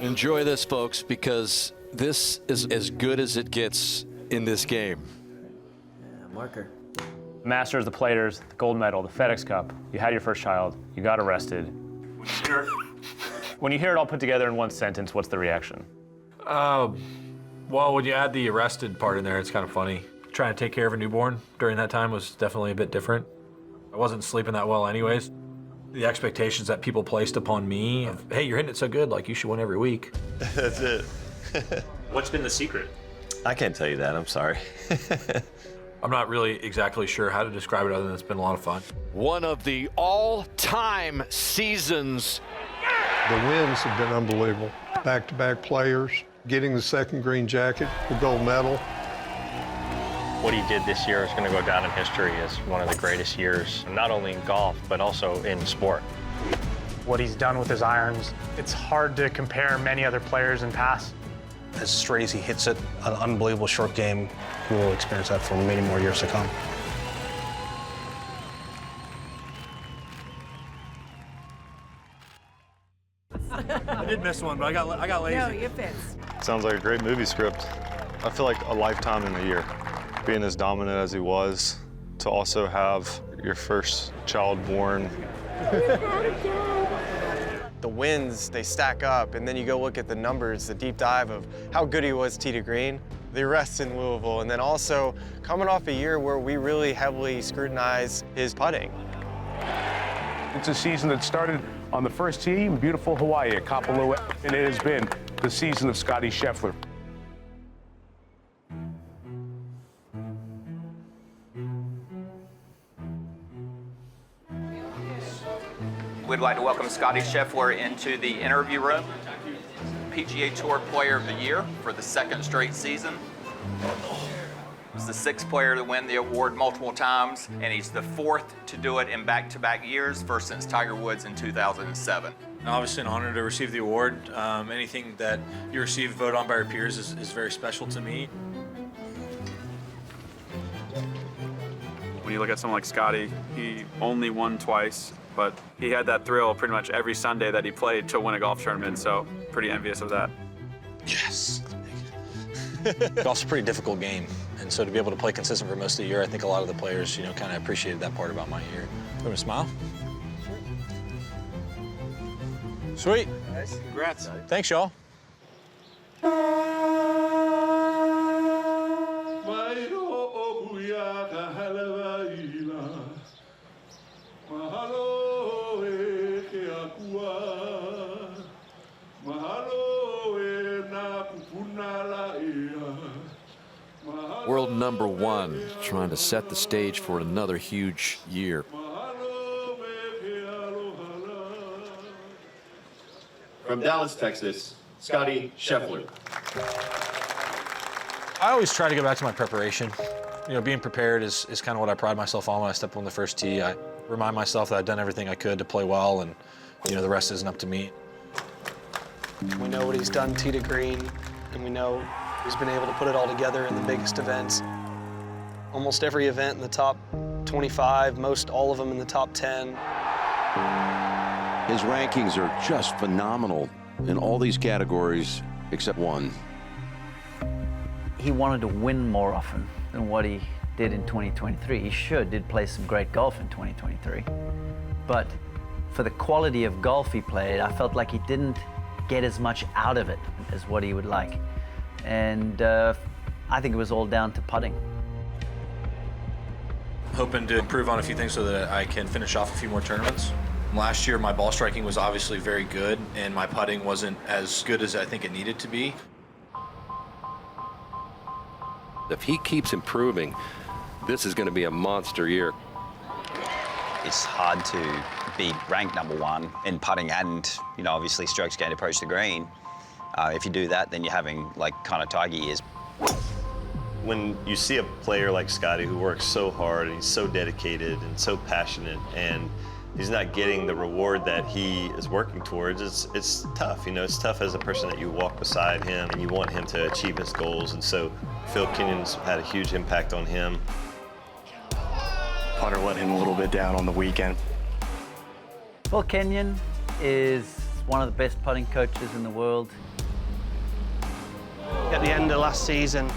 Enjoy this, folks, because this is as good as it gets in this game. Marker. Masters, the Players, the gold medal, the FedEx Cup. You had your first child. You got arrested. When you hear it all put together in one sentence, what's the reaction? Well, when you add the arrested part in there, it's kind of funny. Trying to take care of a newborn during that time was definitely a bit different. I wasn't sleeping that well anyways. The expectations that people placed upon me of, hey, you're hitting it so good, like you should win every week. That's it. What's been the secret? I can't tell you that, I'm sorry. I'm not really exactly sure how to describe it other than it's been a lot of fun. One of the all-time seasons. The wins have been unbelievable. Back-to-back players, getting the second green jacket, the gold medal. What he did this year is going to go down in history as one of the greatest years, not only in golf, but also in sport. What he's done with his irons, it's hard to compare many other players in past. As straight as he hits it, an unbelievable short game. We'll experience that for many more years to come. I did miss one, but I got lazy. No, you fits. Sounds like a great movie script. I feel like a lifetime in a year. Being as dominant as he was, to also have your first child born. The wins, they stack up, and then you go look at the numbers, the deep dive of how good he was tee to green, the arrests in Louisville, and then also coming off a year where we really heavily scrutinized his putting. It's a season that started on the first tee in beautiful Hawaii at Kapalua, and it has been the season of Scottie Scheffler. We'd like to welcome Scottie Scheffler into the interview room. PGA Tour Player of the Year for the second straight season. He's the sixth player to win the award multiple times, and he's the fourth to do it in back-to-back years, first since Tiger Woods in 2007. Obviously an honor to receive the award. Anything that you receive voted on by your peers is very special to me. When you look at someone like Scottie, he only won twice, but he had that thrill pretty much every Sunday that he played to win a golf tournament, so pretty envious of that. Yes. Golf's a pretty difficult game, and so to be able to play consistent for most of the year, I think a lot of the players, kind of appreciated that part about my year. You want to smile? Sweet. Nice. Congrats. Thanks, y'all. World #1, trying to set the stage for another huge year. From Dallas, Texas, Scottie Scheffler. I always try to go back to my preparation. Being prepared is kind of what I pride myself on when I step on the first tee. I remind myself that I've done everything I could to play well, and the rest isn't up to me. We know what he's done tee to green, and we know he's been able to put it all together in the biggest events. Almost every event in the top 25, most all of them in the top 10. His rankings are just phenomenal in all these categories except one. He wanted to win more often than what he did in 2023. He did play some great golf in 2023. But for the quality of golf he played, I felt like he didn't get as much out of it as what he would like. And I think it was all down to putting. Hoping to improve on a few things so that I can finish off a few more tournaments. Last year, my ball striking was obviously very good, and my putting wasn't as good as I think it needed to be. If he keeps improving, this is going to be a monster year. It's hard to be ranked #1 in putting and, obviously strokes gained approach the green. If you do that, then you're having kind of Tiger years. When you see a player like Scottie who works so hard and he's so dedicated and so passionate, and he's not getting the reward that he is working towards, it's tough. It's tough as a person that you walk beside him and you want him to achieve his goals. And so Phil Kenyon's had a huge impact on him. Putter let him a little bit down on the weekend. Phil Kenyon is one of the best putting coaches in the world. At the end of last season,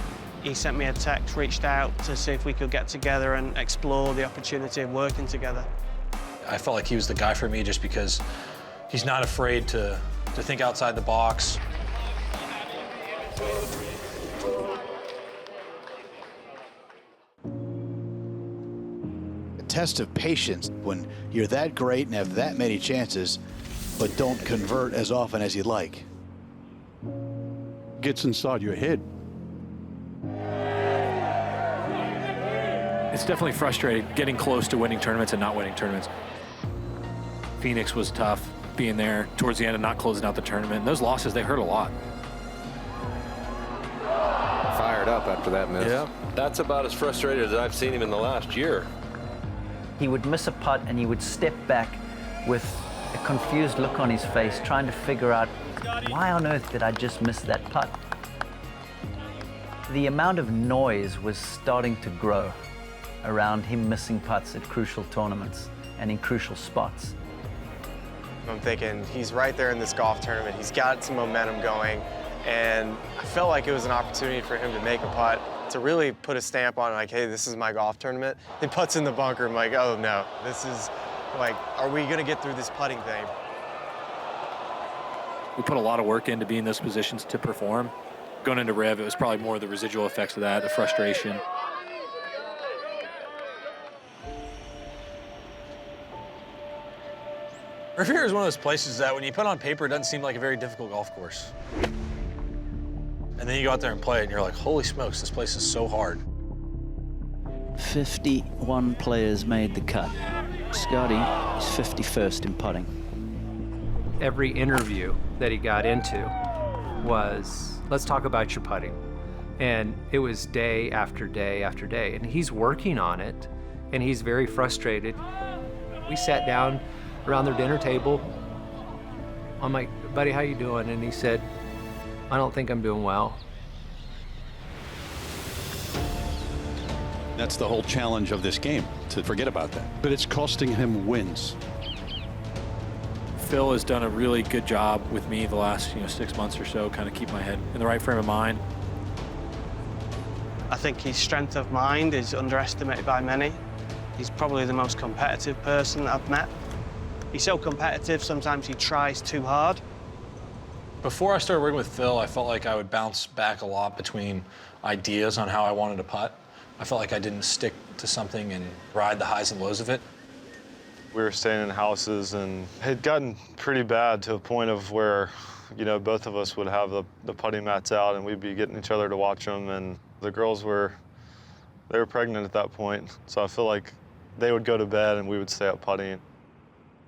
he sent me a text, reached out to see if we could get together and explore the opportunity of working together. I felt like he was the guy for me just because he's not afraid to think outside the box. A test of patience when you're that great and have that many chances, but don't convert as often as you'd like. Gets inside your head. It's definitely frustrating getting close to winning tournaments and not winning tournaments. Phoenix was tough, being there towards the end and not closing out the tournament. And those losses, they hurt a lot. Fired up after that miss. Yeah, that's about as frustrated as I've seen him in the last year. He would miss a putt and he would step back with a confused look on his face, trying to figure out, why on earth did I just miss that putt? The amount of noise was starting to grow around him missing putts at crucial tournaments and in crucial spots. I'm thinking he's right there in this golf tournament. He's got some momentum going, and I felt like it was an opportunity for him to make a putt, to really put a stamp on, like, hey, this is my golf tournament. He putts in the bunker. I'm like, oh no, this is like, are we gonna get through this putting thing? We put a lot of work into being in those positions to perform. Going into Rev, it was probably more the residual effects of that, the frustration. Riviera is one of those places that when you put on paper, it doesn't seem like a very difficult golf course. And then you go out there and play it, and you're like, holy smokes, this place is so hard. 51 players made the cut. Scottie is 51st in putting. Every interview that he got into was, let's talk about your putting. And it was day after day after day. And he's working on it, and he's very frustrated. We sat down around their dinner table. I'm like, buddy, how you doing? And he said, I don't think I'm doing well. That's the whole challenge of this game, to forget about that. But it's costing him wins. Phil has done a really good job with me the last 6 months or so, kind of keep my head in the right frame of mind. I think his strength of mind is underestimated by many. He's probably the most competitive person that I've met. He's so competitive, sometimes he tries too hard. Before I started working with Phil, I felt like I would bounce back a lot between ideas on how I wanted to putt. I felt like I didn't stick to something and ride the highs and lows of it. We were staying in houses, and it had gotten pretty bad to a point of where, both of us would have the putting mats out, and we'd be getting each other to watch them. And the girls were pregnant at that point, so I feel like they would go to bed and we would stay up putting.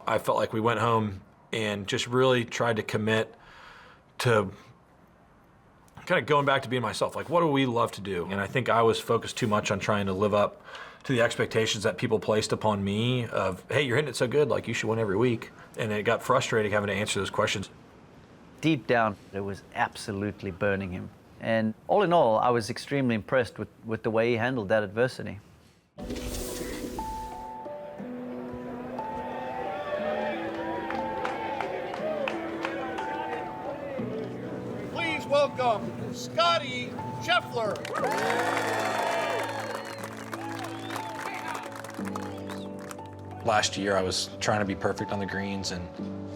I felt like we went home and just really tried to commit to kind of going back to being myself. Like, what do we love to do? And I think I was focused too much on trying to live up to the expectations that people placed upon me of, hey, you're hitting it so good, like you should win every week. And it got frustrating having to answer those questions. Deep down, it was absolutely burning him. And all in all, I was extremely impressed with the way he handled that adversity. Please welcome Scottie Scheffler. Last year, I was trying to be perfect on the greens, and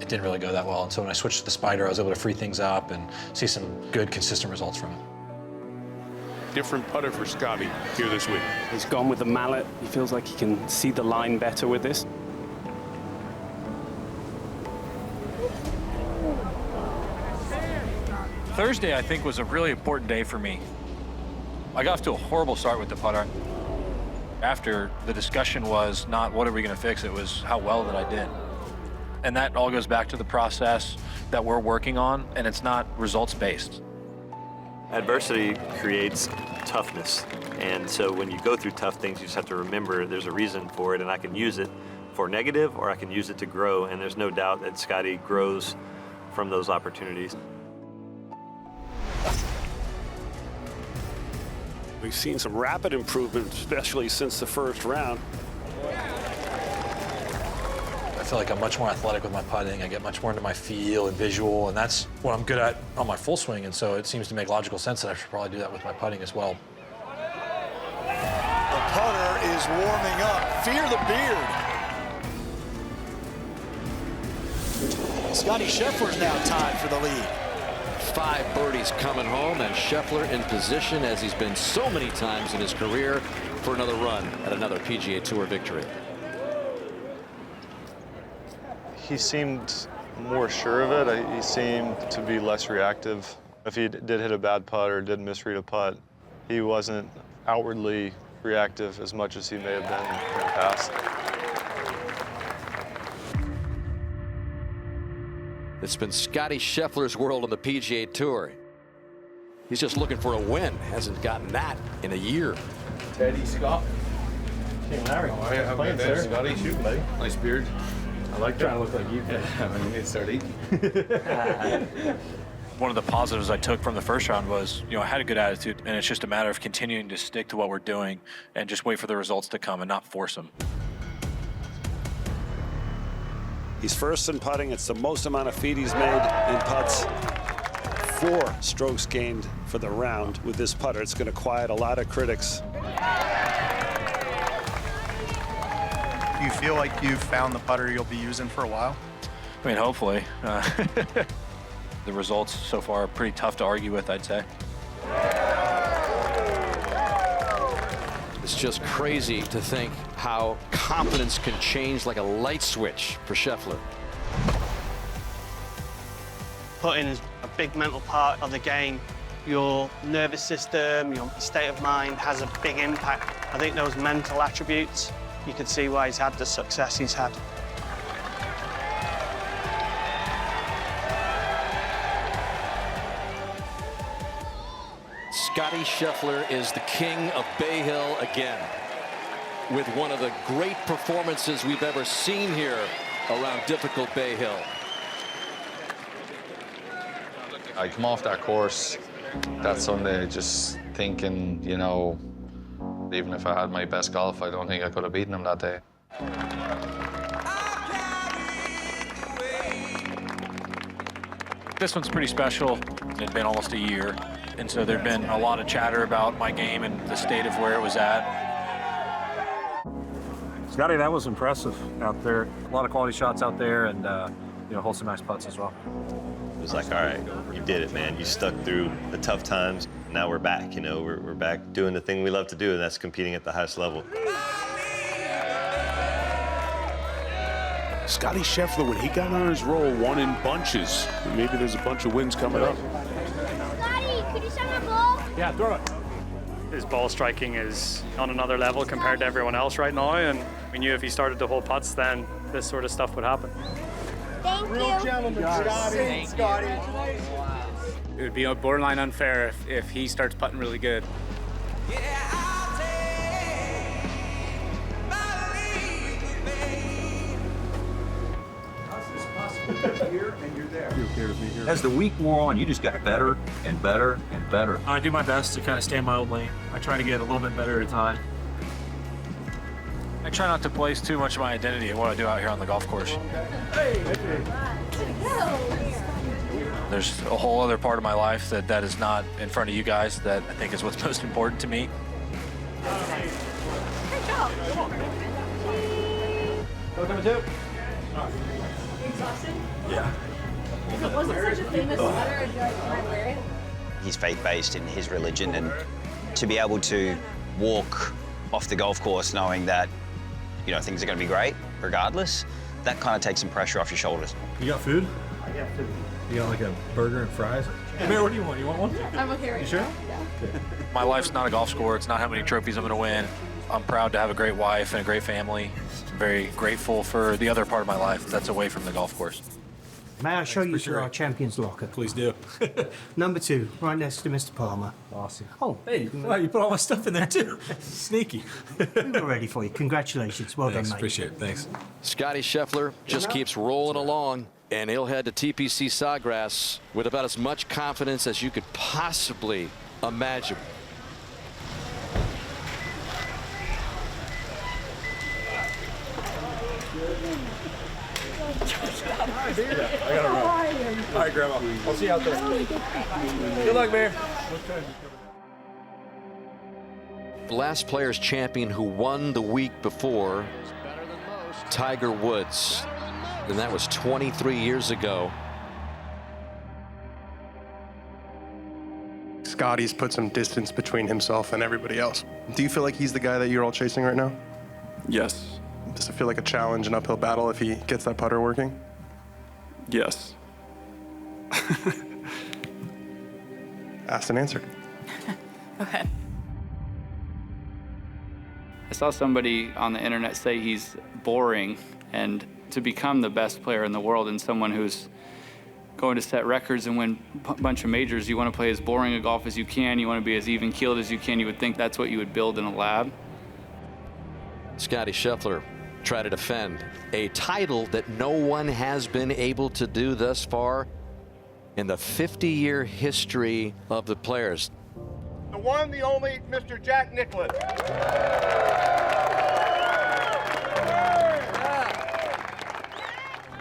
it didn't really go that well. And so when I switched to the Spider, I was able to free things up and see some good, consistent results from it. Different putter for Scottie here this week. He's gone with the mallet. He feels like he can see the line better with this. Thursday, I think, was a really important day for me. I got off to a horrible start with the putter. After, the discussion was not what are we going to fix, it was how well that I did. And that all goes back to the process that we're working on, and it's not results-based. Adversity creates toughness. And so when you go through tough things, you just have to remember there's a reason for it, and I can use it for negative or I can use it to grow. And there's no doubt that Scottie grows from those opportunities. We've seen some rapid improvement, especially since the first round. I feel like I'm much more athletic with my putting. I get much more into my feel and visual, and that's what I'm good at on my full swing, and so it seems to make logical sense that I should probably do that with my putting as well. The putter is warming up. Fear the beard. Scottie Scheffler's now tied for the lead. 5 birdies coming home, and Scheffler in position, as he's been so many times in his career, for another run at another PGA Tour victory. He seemed more sure of it. He seemed to be less reactive. If he did hit a bad putt or did misread a putt, he wasn't outwardly reactive as much as he may have been in the past. It's been Scottie Scheffler's world on the PGA Tour. He's just looking for a win. Hasn't gotten that in a year. Eddie Scott. Hey, Larry. Oh, I have Playing, been sir. Scotty. Shoot, mate. Nice beard. I like trying to look like you. I mean, you need to start eating. One of the positives I took from the first round was, I had a good attitude, and it's just a matter of continuing to stick to what we're doing and just wait for the results to come and not force them. He's first in putting. It's the most amount of feet he's made in putts. 4 strokes gained for the round with this putter. It's going to quiet a lot of critics. Do you feel like you've found the putter you'll be using for a while? I mean, hopefully. The results so far are pretty tough to argue with, I'd say. It's just crazy to think how confidence can change like a light switch for Scheffler. Putting is a big mental part of the game. Your nervous system, your state of mind has a big impact. I think those mental attributes, you can see why he's had the success he's had. Scottie Scheffler is the king of Bay Hill again, with one of the great performances we've ever seen here around difficult Bay Hill. I come off that course that Sunday just thinking, even if I had my best golf, I don't think I could have beaten him that day. This one's pretty special. It had been almost a year, and so there'd been a lot of chatter about my game and the state of where it was at. Scotty, that was impressive out there. A lot of quality shots out there, and hold some nice putts as well. It was like, all right, you did it, man. You stuck through the tough times. Now we're back, we're back doing the thing we love to do, and that's competing at the highest level. Scottie Scheffler, when he got on his roll, won in bunches. Maybe there's a bunch of wins coming up. Scottie, could you send me a ball? Yeah, throw it. His ball striking is on another level compared to everyone else right now, and we knew if he started to hold putts, then this sort of stuff would happen. Thank Real gentleman, Scottie. It would be borderline unfair if he starts putting really good. As the week wore on, you just got better and better and better. I do my best to kind of stay in my own lane. I try to get a little bit better at a time. I try not to place too much of my identity in what I do out here on the golf course. There's a whole other part of my life that is not in front of you guys that I think is what's most important to me. Yeah. If it wasn't such a famous sweater, I'd be like, can I wear it? He's faith-based in his religion, and to be able to walk off the golf course knowing that, things are going to be great regardless, that kind of takes some pressure off your shoulders. You got food? I got food. You got like a burger and fries? Mary, what do you want? You want one? I'm okay right You sure? now. Yeah. My life's not a golf score. It's not how many trophies I'm going to win. I'm proud to have a great wife and a great family. I'm very grateful for the other part of my life that's away from the golf course. May I show you to our champions locker? Please do. Number 2, right next to Mr. Palmer. Awesome. Oh, Hey, wow, you put all my stuff in there too. Sneaky. we were ready for you. Congratulations. Well Thanks, done, mate. appreciate it. Thanks. Scottie Scheffler just keeps rolling along, and he'll head to TPC Sawgrass with about as much confidence as you could possibly imagine. I gotta run. All right, Grandma. I'll see you out there. Good luck, Mayor. The last Players Champion who won the week before, Tiger Woods, and that was 23 years ago. Scottie's put some distance between himself and everybody else. Do you feel like he's the guy that you're all chasing right now? Yes. Does it feel like a challenge, an uphill battle if he gets that putter working? Yes. Asked and answered. Okay. I saw somebody on the internet say he's boring, and to become the best player in the world and someone who's going to set records and win a bunch of majors, you want to play as boring a golf as you can, you want to be as even-keeled as you can. You would think that's what you would build in a lab. Scottie Scheffler try to defend a title that no one has been able to do thus far in the 50-year history of the Players. The one, the only, Mr. Jack Nicklaus.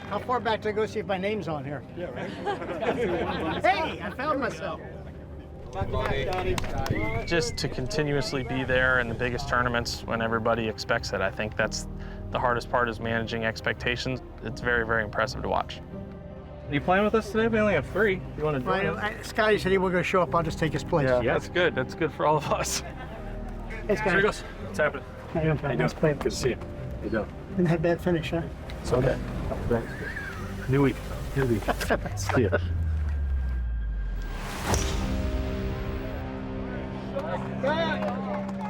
How far back do I go see if my name's on here? Yeah, right. Hey, I found myself. Just to continuously be there in the biggest tournaments when everybody expects it. I think that's the hardest part, is managing expectations. It's very, very impressive to watch. Are you playing with us today? We only have 3. You want to join us? Scottie said he was going to show up. I'll just take his place. Yeah, that's good. That's good for all of us. Hey, Scottie. Here he goes. What's happening? How you doing? Nice play. Good to see you. How you doing? Didn't have a bad finish, huh? It's okay. Thanks. New week. New week. See ya.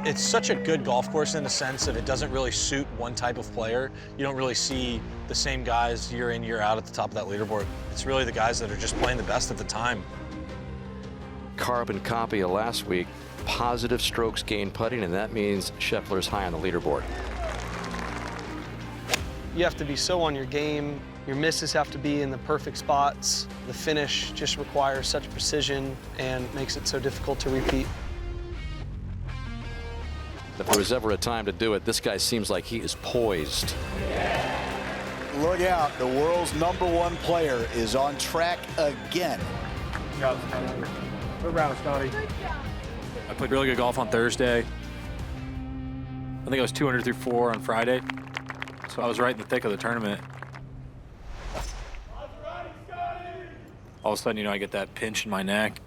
It's such a good golf course in the sense that it doesn't really suit one type of player. You don't really see the same guys year in, year out at the top of that leaderboard. It's really the guys that are just playing the best at the time. Carbon copy of last week, positive strokes gained putting, and that means Scheffler's high on the leaderboard. You have to be so on your game. Your misses have to be in the perfect spots. The finish just requires such precision and makes it so difficult to repeat. If there was ever a time to do it, this guy seems like he is poised. Look out, the world's #1 player is on track again. Good round, Scottie. I played really good golf on Thursday. I think I was 200 through 4 on Friday. So I was right in the thick of the tournament. All of a sudden, I get that pinch in my neck.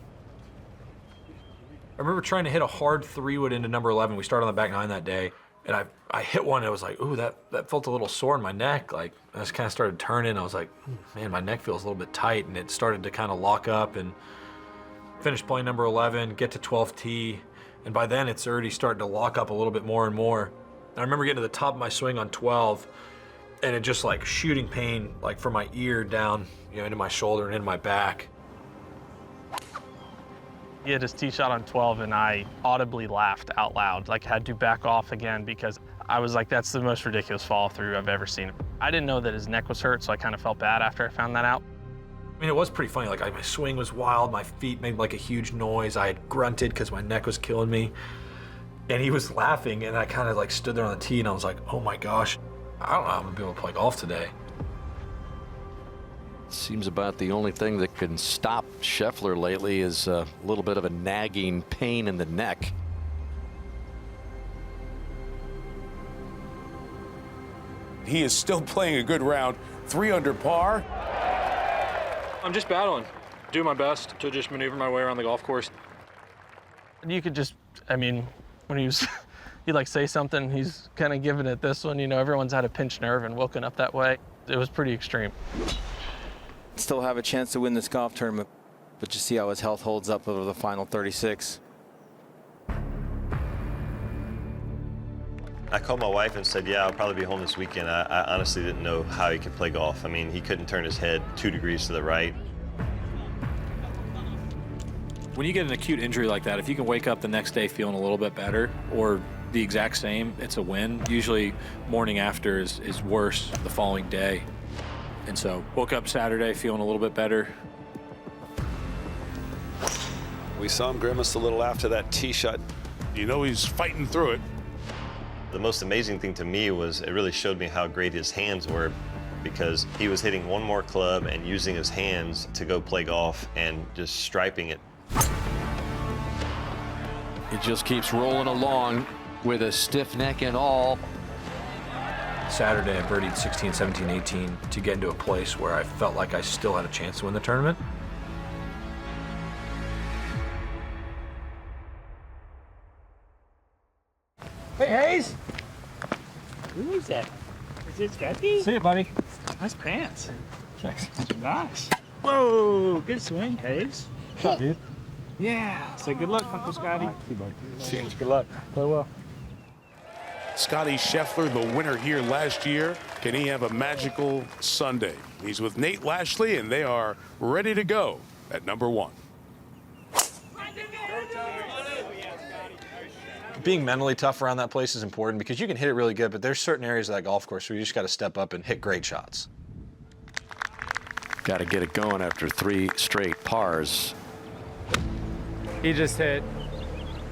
I remember trying to hit a hard 3-wood into number 11. We started on the back 9 that day, and I hit one, and it was like, ooh, that felt a little sore in my neck. Like, I just kind of started turning. I was like, man, my neck feels a little bit tight, and it started to kind of lock up, and finished playing number 11, get to 12th tee, and by then it's already starting to lock up a little bit more and more. And I remember getting to the top of my swing on 12, and it just like shooting pain, like from my ear down, into my shoulder and into my back. He hit his tee shot on 12, and I audibly laughed out loud, like had to back off again, because I was like, that's the most ridiculous follow through I've ever seen. I didn't know that his neck was hurt, so I kind of felt bad after I found that out. I mean, it was pretty funny. Like, my swing was wild. My feet made like a huge noise. I had grunted because my neck was killing me. And he was laughing, and I kind of like stood there on the tee, and I was like, oh my gosh, I don't know how I'm gonna be able to play golf today. Seems about the only thing that can stop Scheffler lately is a little bit of a nagging pain in the neck. He is still playing a good round, 3 under par. I'm just battling, doing my best to just maneuver my way around the golf course. You could just, I mean, when he'd like say something, he's kind of giving it this one, everyone's had a pinched nerve and woken up that way. It was pretty extreme. Still have a chance to win this golf tournament, but just see how his health holds up over the final 36. I called my wife and said, yeah, I'll probably be home this weekend. I honestly didn't know how he could play golf. I mean, he couldn't turn his head 2 degrees to the right. When you get an acute injury like that, if you can wake up the next day feeling a little bit better or the exact same, it's a win. Usually morning after is worse the following day. And so woke up Saturday feeling a little bit better. We saw him grimace a little after that tee shot. He's fighting through it. The most amazing thing to me was it really showed me how great his hands were. because he was hitting one more club and using his hands to go play golf and just striping it. It just keeps rolling along with a stiff neck and all. Saturday, I birdied 16, 17, 18 to get into a place where I felt like I still had a chance to win the tournament. Hey, Hayes. Who is that? Is it Scotty? See you, buddy. Nice pants. Thanks. Nice. Whoa, good swing, Hayes. What's up, dude? Yeah. Say good luck, Uncle Scotty. See you. Good luck. Play well. Scottie Scheffler, the winner here last year. Can he have a magical Sunday? He's with Nate Lashley, and they are ready to go at number 1. Being mentally tough around that place is important because you can hit it really good, but there's certain areas of that golf course where you just got to step up and hit great shots. Got to get it going after 3 straight pars. He just hit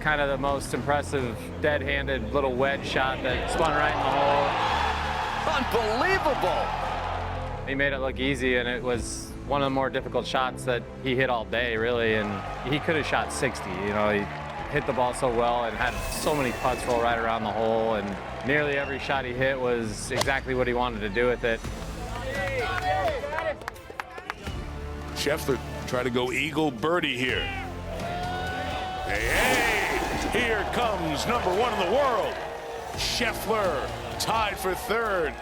kind of the most impressive dead-handed little wedge shot that spun right in the hole. Unbelievable! He made it look easy, and it was one of the more difficult shots that he hit all day, really, and he could have shot 60. You know, he hit the ball so well and had so many putts roll right around the hole, and nearly every shot he hit was exactly what he wanted to do with it. Scheffler try to go eagle birdie here. Hey, hey, here comes number 1 in the world. Scheffler tied for 3rd.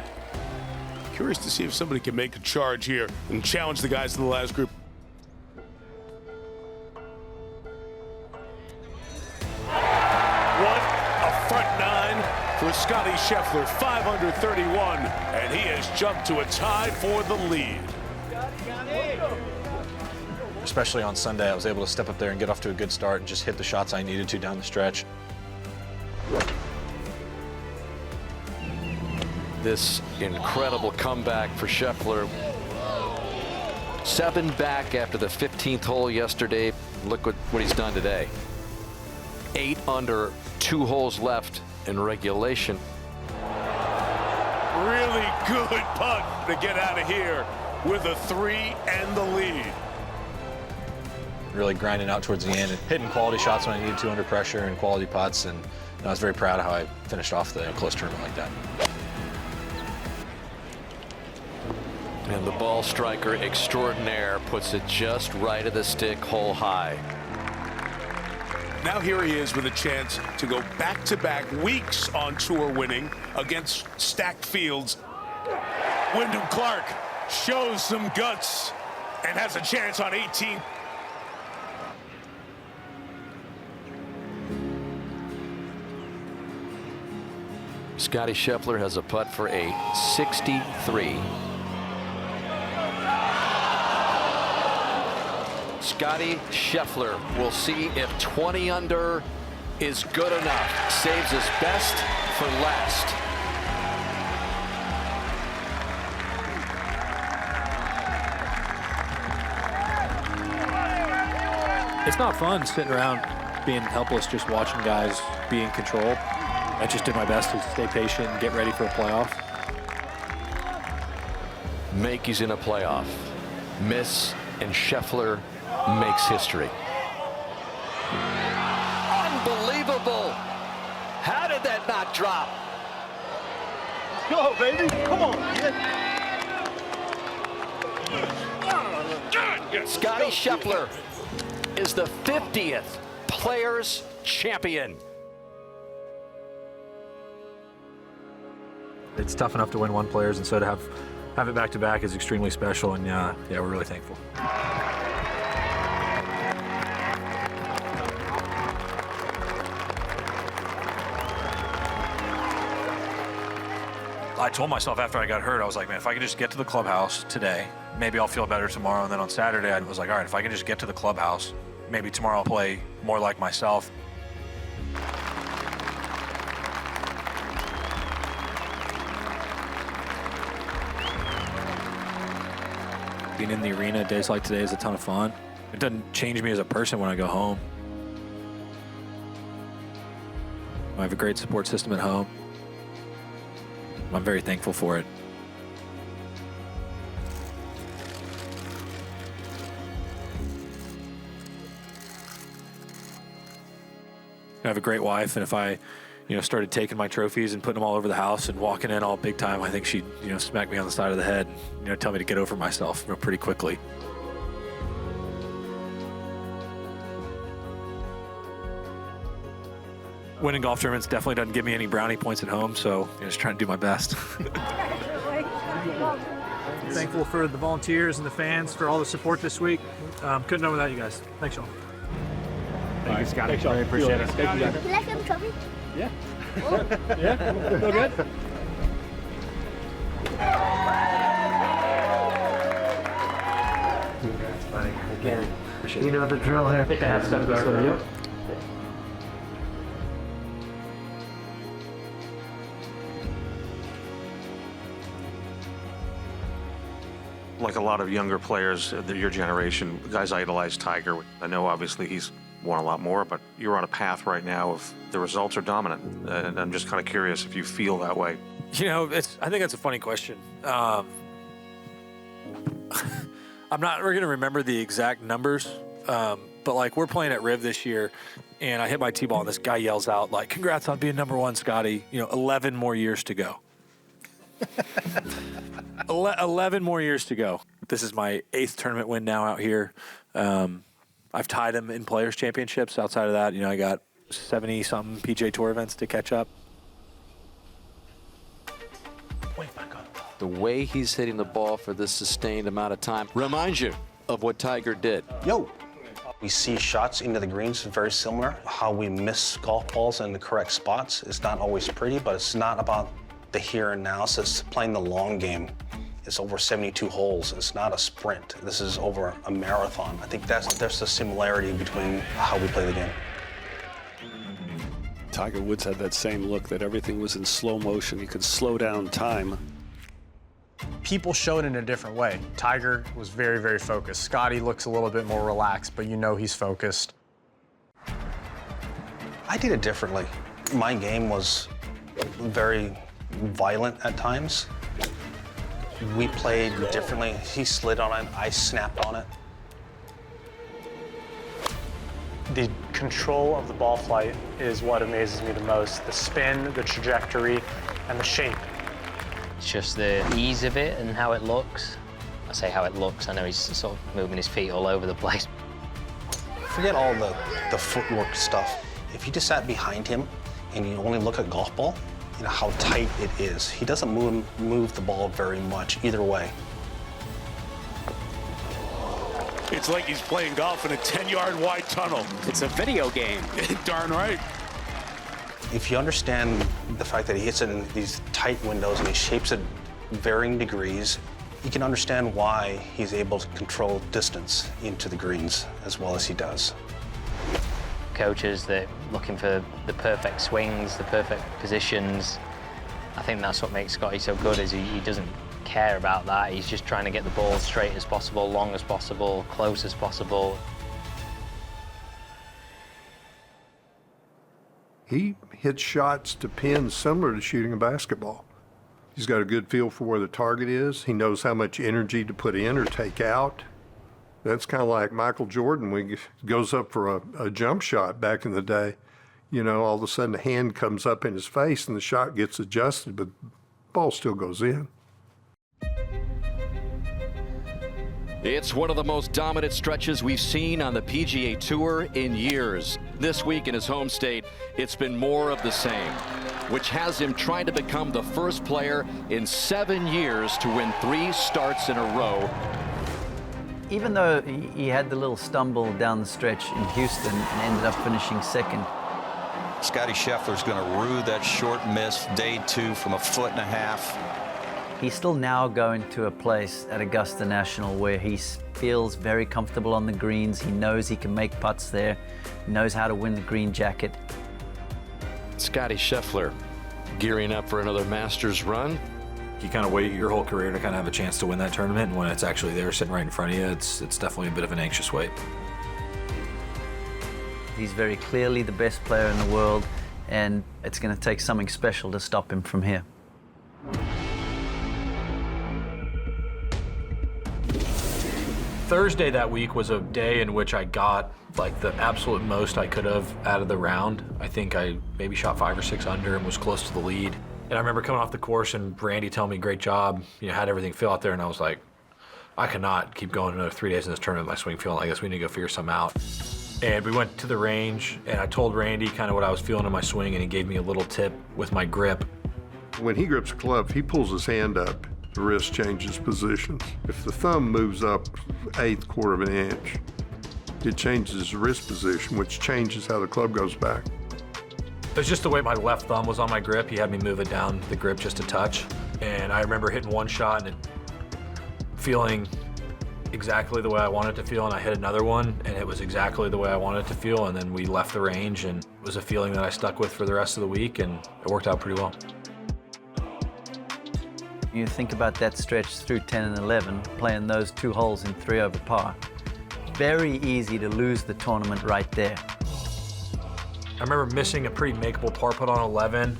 Curious to see if somebody can make a charge here and challenge the guys in the last group. A front 9 for Scottie Scheffler, 5 under 31, and he has jumped to a tie for the lead. Especially on Sunday, I was able to step up there and get off to a good start and just hit the shots I needed to down the stretch. This incredible comeback for Scheffler. 7 back after the 15th hole yesterday. Look what he's done today. 8 under, 2 holes left in regulation. Really good putt to get out of here with a 3 and the lead. Really grinding out towards the end and hitting quality shots when I needed to under pressure and quality putts, and I was very proud of how I finished off the close tournament like that. And the ball striker extraordinaire puts it just right of the stick, hole high. Now here he is with a chance to go back-to-back weeks on tour winning against stacked fields. Wyndham Clark shows some guts and has a chance on 18. Scottie Scheffler has a putt for a 63. Scottie Scheffler will see if 20 under is good enough. Saves his best for last. It's not fun sitting around being helpless, just watching guys be in control. I just did my best to stay patient and get ready for a playoff. Makey's in a playoff. Miss, and Scheffler makes history. Unbelievable! How did that not drop? Go, baby. Come on, kid. Scottie Scheffler is the 50th Players Champion. It's tough enough to win one Players, and so to have it back-to-back is extremely special, and yeah, we're really thankful. I told myself after I got hurt, I was like, man, if I could just get to the clubhouse today, maybe I'll feel better tomorrow. And then on Saturday, I was like, all right, if I can just get to the clubhouse, maybe tomorrow I'll play more like myself. Being in the arena days like today is a ton of fun. It doesn't change me as a person when I go home. I have a great support system at home. I'm very thankful for it. I have a great wife, and if I, started taking my trophies and putting them all over the house and walking in all big time, I think she'd, smack me on the side of the head, and, tell me to get over myself, pretty quickly. Winning golf tournaments definitely doesn't give me any brownie points at home, so just trying to do my best. Thankful for the volunteers and the fans for all the support this week. Couldn't do without you guys. Thanks, y'all. Thank you, Scotty. Really appreciate it. Thank you, guys. You like the trophy? Yeah. Yeah? Feel good? Congrats, buddy. Again, you know the drill here. Pass up the studio. Like a lot of younger players of your generation, guys idolize Tiger. I know obviously he's won a lot more, but you're on a path right now of the results are dominant. And I'm just kind of curious if you feel that way. I think that's a funny question. I'm not going to remember the exact numbers, but like we're playing at Riv this year, and I hit my tee ball, and this guy yells out like, "Congrats on being #1, Scotty! 11 more years to go." 11 more years to go. This is my 8th tournament win now out here. I've tied him in Players Championships. Outside of that, I got 70-something PGA Tour events to catch up. The way he's hitting the ball for this sustained amount of time reminds you of what Tiger did. Yo. We see shots into the greens very similar. How we miss golf balls in the correct spots is not always pretty, but it's not about the here and now. So it's playing the long game. It's over 72 holes. It's not a sprint. This is over a marathon. I think there's a similarity between how we play the game. Tiger Woods had that same look, that everything was in slow motion. He could slow down time. People show it in a different way. Tiger was very, very focused. Scotty looks a little bit more relaxed, but he's focused. I did it differently. My game was very violent at times. We played differently. He slid on it, I snapped on it. The control of the ball flight is what amazes me the most. The spin, the trajectory, and the shape. It's just the ease of it and how it looks. I say how it looks, I know he's sort of moving his feet all over the place. Forget all the footwork stuff. If you just sat behind him and you only look at golf ball, how tight it is. He doesn't move the ball very much either way. It's like he's playing golf in a 10-yard wide tunnel. It's a video game. Darn right. If you understand the fact that he hits it in these tight windows and he shapes it varying degrees, you can understand why he's able to control distance into the greens as well as he does. Coaches that looking for the perfect swings, the perfect positions. I think that's what makes Scotty so good, is he doesn't care about that. He's just trying to get the ball straight as possible, long as possible, close as possible. He hits shots to pins similar to shooting a basketball. He's got a good feel for where the target is. He knows how much energy to put in or take out. That's kind of like Michael Jordan when he goes up for a jump shot back in the day. All of a sudden a hand comes up in his face and the shot gets adjusted, but the ball still goes in. It's one of the most dominant stretches we've seen on the PGA Tour in years. This week in his home state, it's been more of the same, which has him trying to become the first player in 7 years to win 3 starts in a row. Even though he had the little stumble down the stretch in Houston and ended up finishing second. Scottie Scheffler's going to rue that short miss day 2 from 1.5 feet. He's still now going to a place at Augusta National where he feels very comfortable on the greens. He knows he can make putts there, knows how to win the green jacket. Scottie Scheffler gearing up for another Masters run. You kind of wait your whole career to kind of have a chance to win that tournament, and when it's actually there sitting right in front of you, it's definitely a bit of an anxious wait. He's very clearly the best player in the world, and it's going to take something special to stop him from here. Thursday that week was a day in which I got like the absolute most I could have out of the round. I think I maybe shot 5 or 6 under and was close to the lead. And I remember coming off the course and Randy telling me, great job, you know, how'd everything feel out there? And I was like, I cannot keep going another 3 days in this tournament with my swing feeling like this. We need to go figure something out. And we went to the range and I told Randy kind of what I was feeling in my swing and he gave me a little tip with my grip. When he grips a club, he pulls his hand up, the wrist changes positions. If the thumb moves up 1/8 quarter of an inch, it changes the wrist position, which changes how the club goes back. It's just the way my left thumb was on my grip. He had me move it down the grip just a touch. And I remember hitting one shot and it feeling exactly the way I wanted it to feel, and I hit another one and it was exactly the way I wanted it to feel, and then we left the range and it was a feeling that I stuck with for the rest of the week and it worked out pretty well. You think about that stretch through 10 and 11, playing those 2 holes in 3 over par. Very easy to lose the tournament right there. I remember missing a pretty makeable par putt on 11,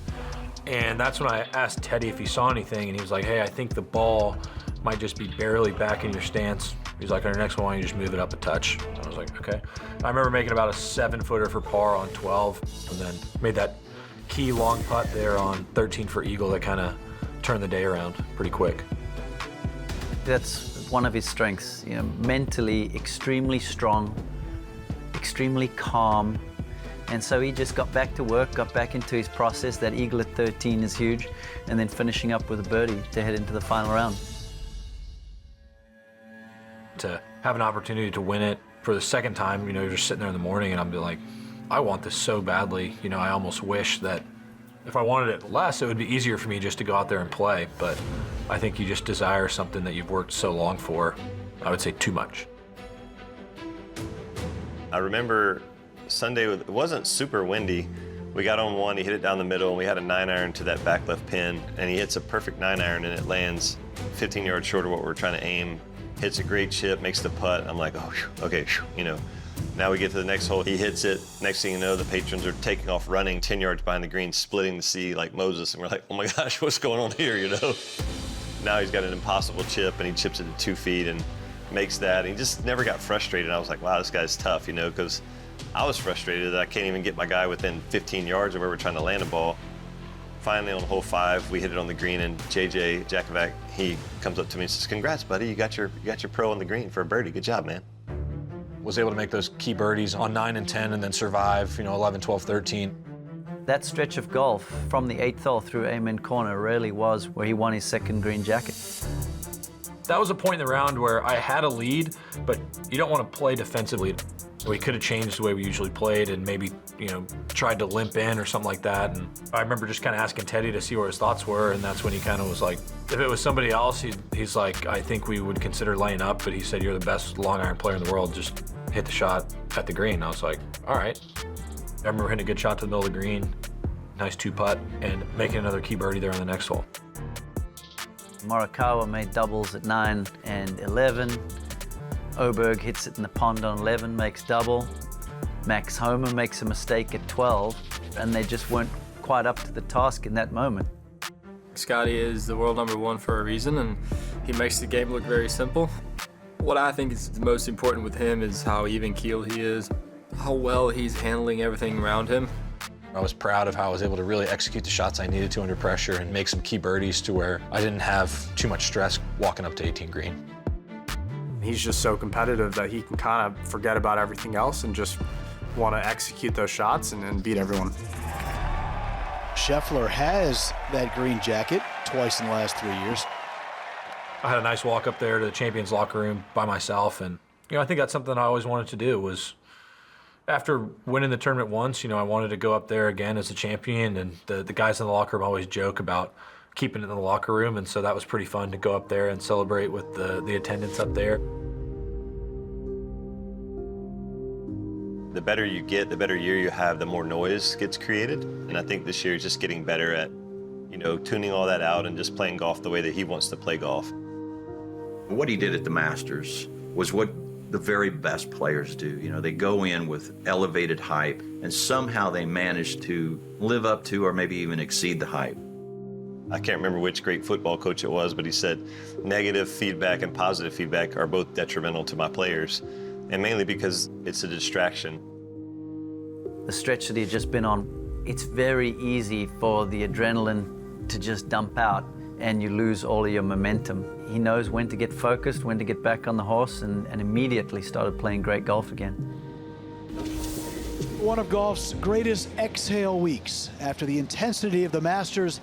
and that's when I asked Teddy if he saw anything, and he was like, hey, I think the ball might just be barely back in your stance. He's like, on your next one, why don't you just move it up a touch? I was like, okay. I remember making about a 7-footer for par on 12, and then made that key long putt there on 13 for eagle that kind of turned the day around pretty quick. That's one of his strengths, you know, mentally extremely strong, extremely calm. And so he just got back to work, got back into his process. That eagle at 13 is huge, and then finishing up with a birdie to head into the final round. To have an opportunity to win it for the second time, you know, you're just sitting there in the morning and I'm like, I want this so badly. You know, I almost wish that if I wanted it less, it would be easier for me just to go out there and play. But I think you just desire something that you've worked so long for, I would say too much. I remember Sunday, it wasn't super windy. We got on one, he hit it down the middle, and we had a 9-iron to that back left pin, and he hits a perfect 9-iron, and it lands 15 yards short of what we're trying to aim. Hits a great chip, makes the putt. I'm like, oh, okay, you know. Now we get to the next hole, he hits it. Next thing you know, the patrons are taking off running 10 yards behind the green, splitting the sea like Moses, and we're like, oh my gosh, what's going on here, you know? Now he's got an impossible chip, and he chips it to 2 feet and makes that. And he just never got frustrated. I was like, wow, this guy's tough, you know, because I was frustrated that I can't even get my guy within 15 yards of where we're trying to land a ball. Finally, on hole 5, we hit it on the green, and JJ Jakovac, he comes up to me and says, congrats, buddy, you got your pro on the green for a birdie. Good job, man. Was able to make those key birdies on 9 and 10 and then survive, you know, 11, 12, 13. That stretch of golf from the 8th hole through Amen Corner really was where he won his 2nd green jacket. That was a point in the round where I had a lead, but you don't want to play defensively. We could have changed the way we usually played and maybe, you know, tried to limp in or something like that. And I remember just kind of asking Teddy to see where his thoughts were, and that's when he kind of was like, if it was somebody else, he's like, I think we would consider laying up, but he said, you're the best long iron player in the world, just hit the shot at the green. I was like, all right. I remember hitting a good shot to the middle of the green, nice 2-putt, and making another key birdie there on the next hole. Morikawa made doubles at 9 and 11. Oberg hits it in the pond on 11, makes double. Max Homa makes a mistake at 12, and they just weren't quite up to the task in that moment. Scottie is the world #1 for a reason, and he makes the game look very simple. What I think is the most important with him is how even-keeled he is, how well he's handling everything around him. I was proud of how I was able to really execute the shots I needed to under pressure and make some key birdies to where I didn't have too much stress walking up to 18 green. He's just so competitive that he can kind of forget about everything else and just want to execute those shots and beat everyone. Scheffler has that green jacket twice in the last 3 years. I had a nice walk up there to the champions locker room by myself, and you know, I think that's something I always wanted to do. Was after winning the tournament once, you know, I wanted to go up there again as a champion, and the guys in the locker room always joke about keeping it in the locker room, and so that was pretty fun to go up there and celebrate with the attendance up there. The better you get, the better year you have, the more noise gets created. And I think this year is just getting better at, you know, tuning all that out and just playing golf the way that he wants to play golf. What he did at the Masters was what the very best players do. You know, they go in with elevated hype, and somehow they manage to live up to or maybe even exceed the hype. I can't remember which great football coach it was, but he said negative feedback and positive feedback are both detrimental to my players, and mainly because it's a distraction. The stretch that he'd just been on, it's very easy for the adrenaline to just dump out and you lose all of your momentum. He knows when to get focused, when to get back on the horse, and immediately started playing great golf again. One of golf's greatest exhale weeks. After the intensity of the Masters,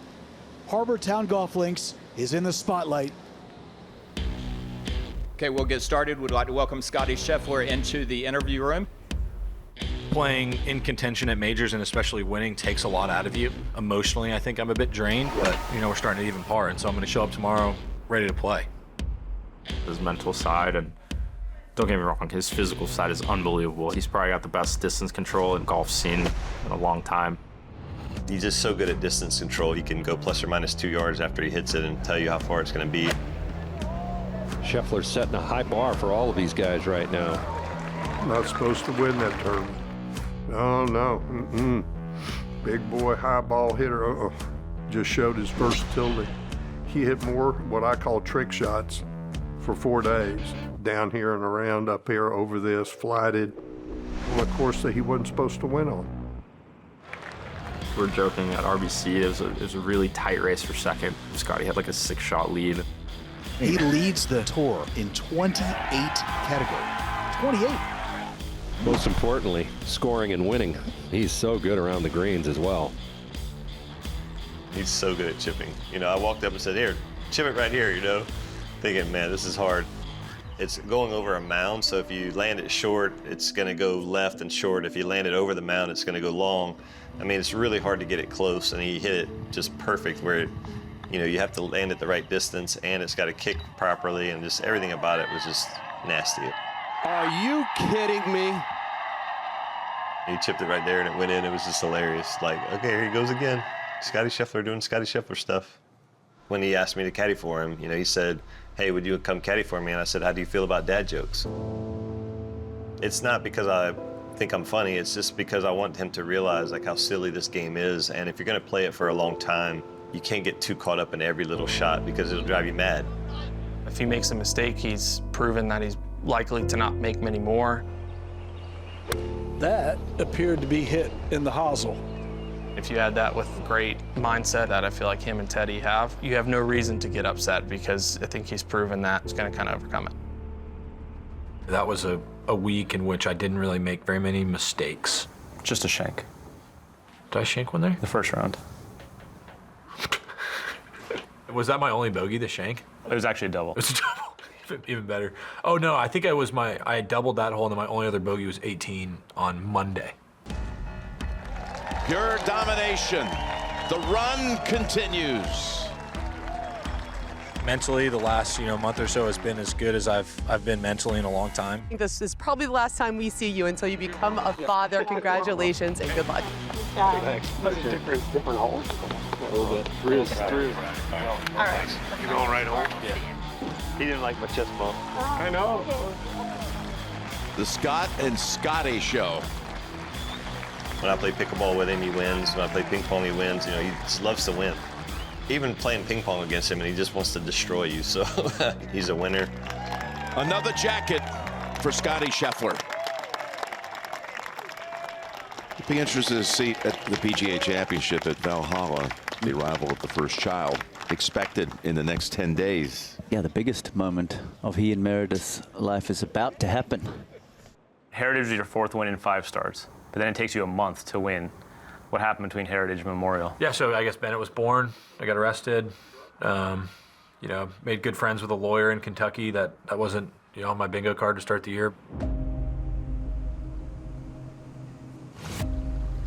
Harbor Town Golf Links is in the spotlight. Okay, we'll get started. We'd like to welcome Scottie Scheffler into the interview room. Playing in contention at majors and especially winning takes a lot out of you. Emotionally, I think I'm a bit drained, but we're starting to even par, and so I'm going to show up tomorrow ready to play. His mental side, and don't get me wrong, his physical side is unbelievable. He's probably got the best distance control in golf scene in a long time. He's just so good at distance control. He can go plus or minus 2 yards after he hits it and tell you how far it's going to be. Scheffler's setting a high bar for all of these guys right now. Not supposed to win that tournament. Oh, no. Big boy, high ball hitter. Just showed his versatility. He hit more what I call trick shots for 4 days. Down here and around, up here, over this, flighted. On a course that he wasn't supposed to win on. We're joking at RBC, it was a really tight race for second. Scottie had like a 6-shot lead. He leads the tour in 28 categories. 28. Most importantly, scoring and winning. He's so good around the greens as well. He's so good at chipping. I walked up and said, here, chip it right here, thinking, man, this is hard. It's going over a mound, so if you land it short, it's going to go left and short. If you land it over the mound, it's going to go long. I mean, it's really hard to get it close, and he hit it just perfect where, you have to land at the right distance, and it's got to kick properly, and just everything about it was just nasty. Are you kidding me? He chipped it right there, and it went in. It was just hilarious. Like, okay, here he goes again. Scottie Scheffler doing Scottie Scheffler stuff. When he asked me to caddy for him, he said, hey, would you come caddy for me? And I said, how do you feel about dad jokes? It's not because I think I'm funny. It's just because I want him to realize like how silly this game is. And if you're going to play it for a long time, you can't get too caught up in every little shot because it'll drive you mad. If he makes a mistake, he's proven that he's likely to not make many more. That appeared to be hit in the hosel. If you add that with the great mindset that I feel like him and Teddy have, you have no reason to get upset because I think he's proven that he's going to kind of overcome it. That was a week in which I didn't really make very many mistakes. Just a shank. Did I shank one there? The first round. Was that my only bogey, the shank? It was actually a double. It was a double. Even better. Oh no, I think I doubled that hole, and then my only other bogey was 18 on Monday. Pure domination. The run continues. Mentally, the last month or so has been as good as I've been mentally in a long time. I think this is probably the last time we see you until you become a father. Congratulations and good luck. Thanks. Different holes. A little bit. Through. All right. You going right home? Yeah. He didn't like my chest bump. I know. The Scott and Scottie show. When I play pickleball with him, he wins. When I play ping pong, he wins. He just loves to win. Even playing ping pong against him, and he just wants to destroy you. So he's a winner. Another jacket for Scottie Scheffler. Be interested to see at the PGA Championship at Valhalla, the arrival of the first child, expected in the next 10 days. Yeah, the biggest moment of he and Meredith's life is about to happen. Heritage is your 4th win in 5 starts, but then it takes you a month to win. What happened between Heritage and Memorial? Yeah, so I guess Bennett was born. I got arrested. Made good friends with a lawyer in Kentucky. That wasn't on my bingo card to start the year.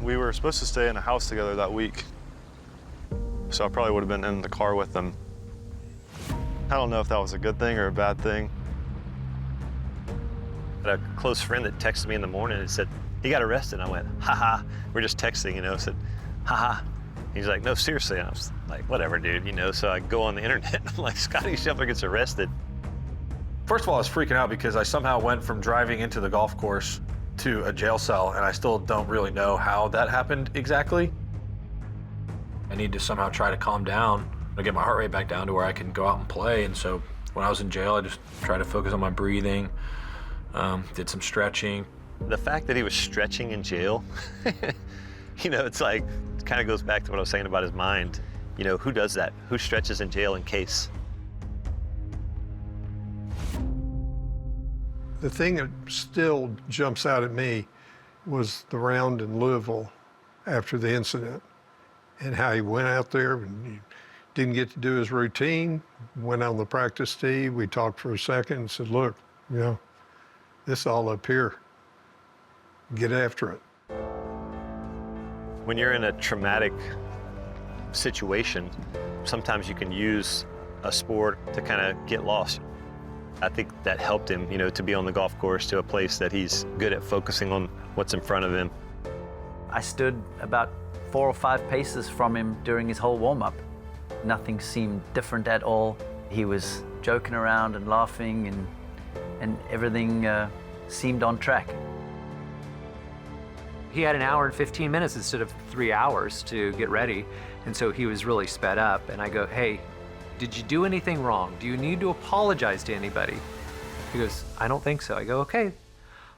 We were supposed to stay in a house together that week, so I probably would have been in the car with them. I don't know if that was a good thing or a bad thing. I had a close friend that texted me in the morning and said, he got arrested. I went, haha. We're just texting, I said, haha. He's like, no, seriously. And I was like, whatever, dude, So I go on the internet and I'm like, Scottie Scheffler gets arrested. First of all, I was freaking out because I somehow went from driving into the golf course to a jail cell, and I still don't really know how that happened exactly. I need to somehow try to calm down I get my heart rate back down to where I can go out and play. And so when I was in jail, I just tried to focus on my breathing, did some stretching. The fact that he was stretching in jail, you know, it's like, it kind of goes back to what I was saying about his mind. You know, who does that? Who stretches in jail in case? The thing that still jumps out at me was the round in Louisville after the incident and how he went out there and he didn't get to do his routine, went on the practice tee. We talked for a second and said, look, you know, this is all up here. Get after it. When you're in a traumatic situation, sometimes you can use a sport to kind of get lost. I think that helped him, you know, to be on the golf course, to a place that he's good at focusing on what's in front of him. I stood about 4 or 5 paces from him during his whole warm-up. Nothing seemed different at all. He was joking around and laughing, and everything seemed on track. He had an hour and 15 minutes instead of 3 hours to get ready, and so he was really sped up. And I go, hey, did you do anything wrong? Do you need to apologize to anybody? He goes, I don't think so. I go, okay.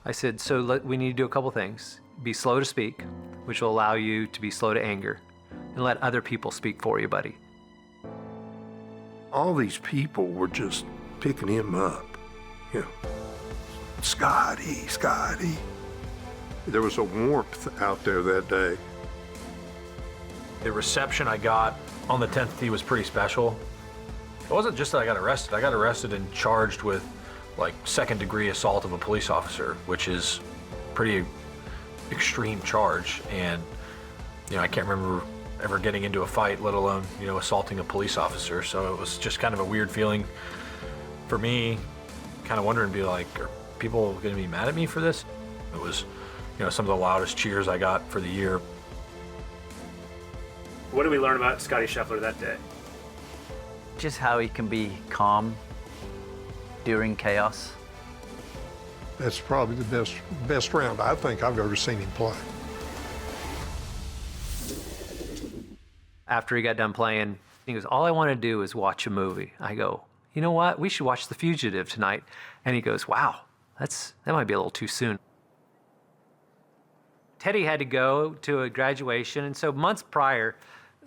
I said, so we need to do a couple things. Be slow to speak, which will allow you to be slow to anger, and let other people speak for you, buddy. All these people were just picking him up. You know, Scottie, Scottie. There was a warmth out there that day. The reception I got on the 10th tee was pretty special. It wasn't just that I got arrested. I got arrested and charged with like 2nd-degree assault of a police officer, which is pretty extreme charge. And, you know, I can't remember ever getting into a fight, let alone, you know, assaulting a police officer. So it was just kind of a weird feeling for me, kind of wondering, be like, are people going to be mad at me for this? It was, you know, some of the loudest cheers I got for the year. What did we learn about Scottie Scheffler that day? Just how he can be calm during chaos. That's probably the best round I think I've ever seen him play. After he got done playing, he goes, all I want to do is watch a movie. I go, you know what? We should watch The Fugitive tonight. And he goes, wow, that might be a little too soon. Teddy had to go to a graduation, and so months prior,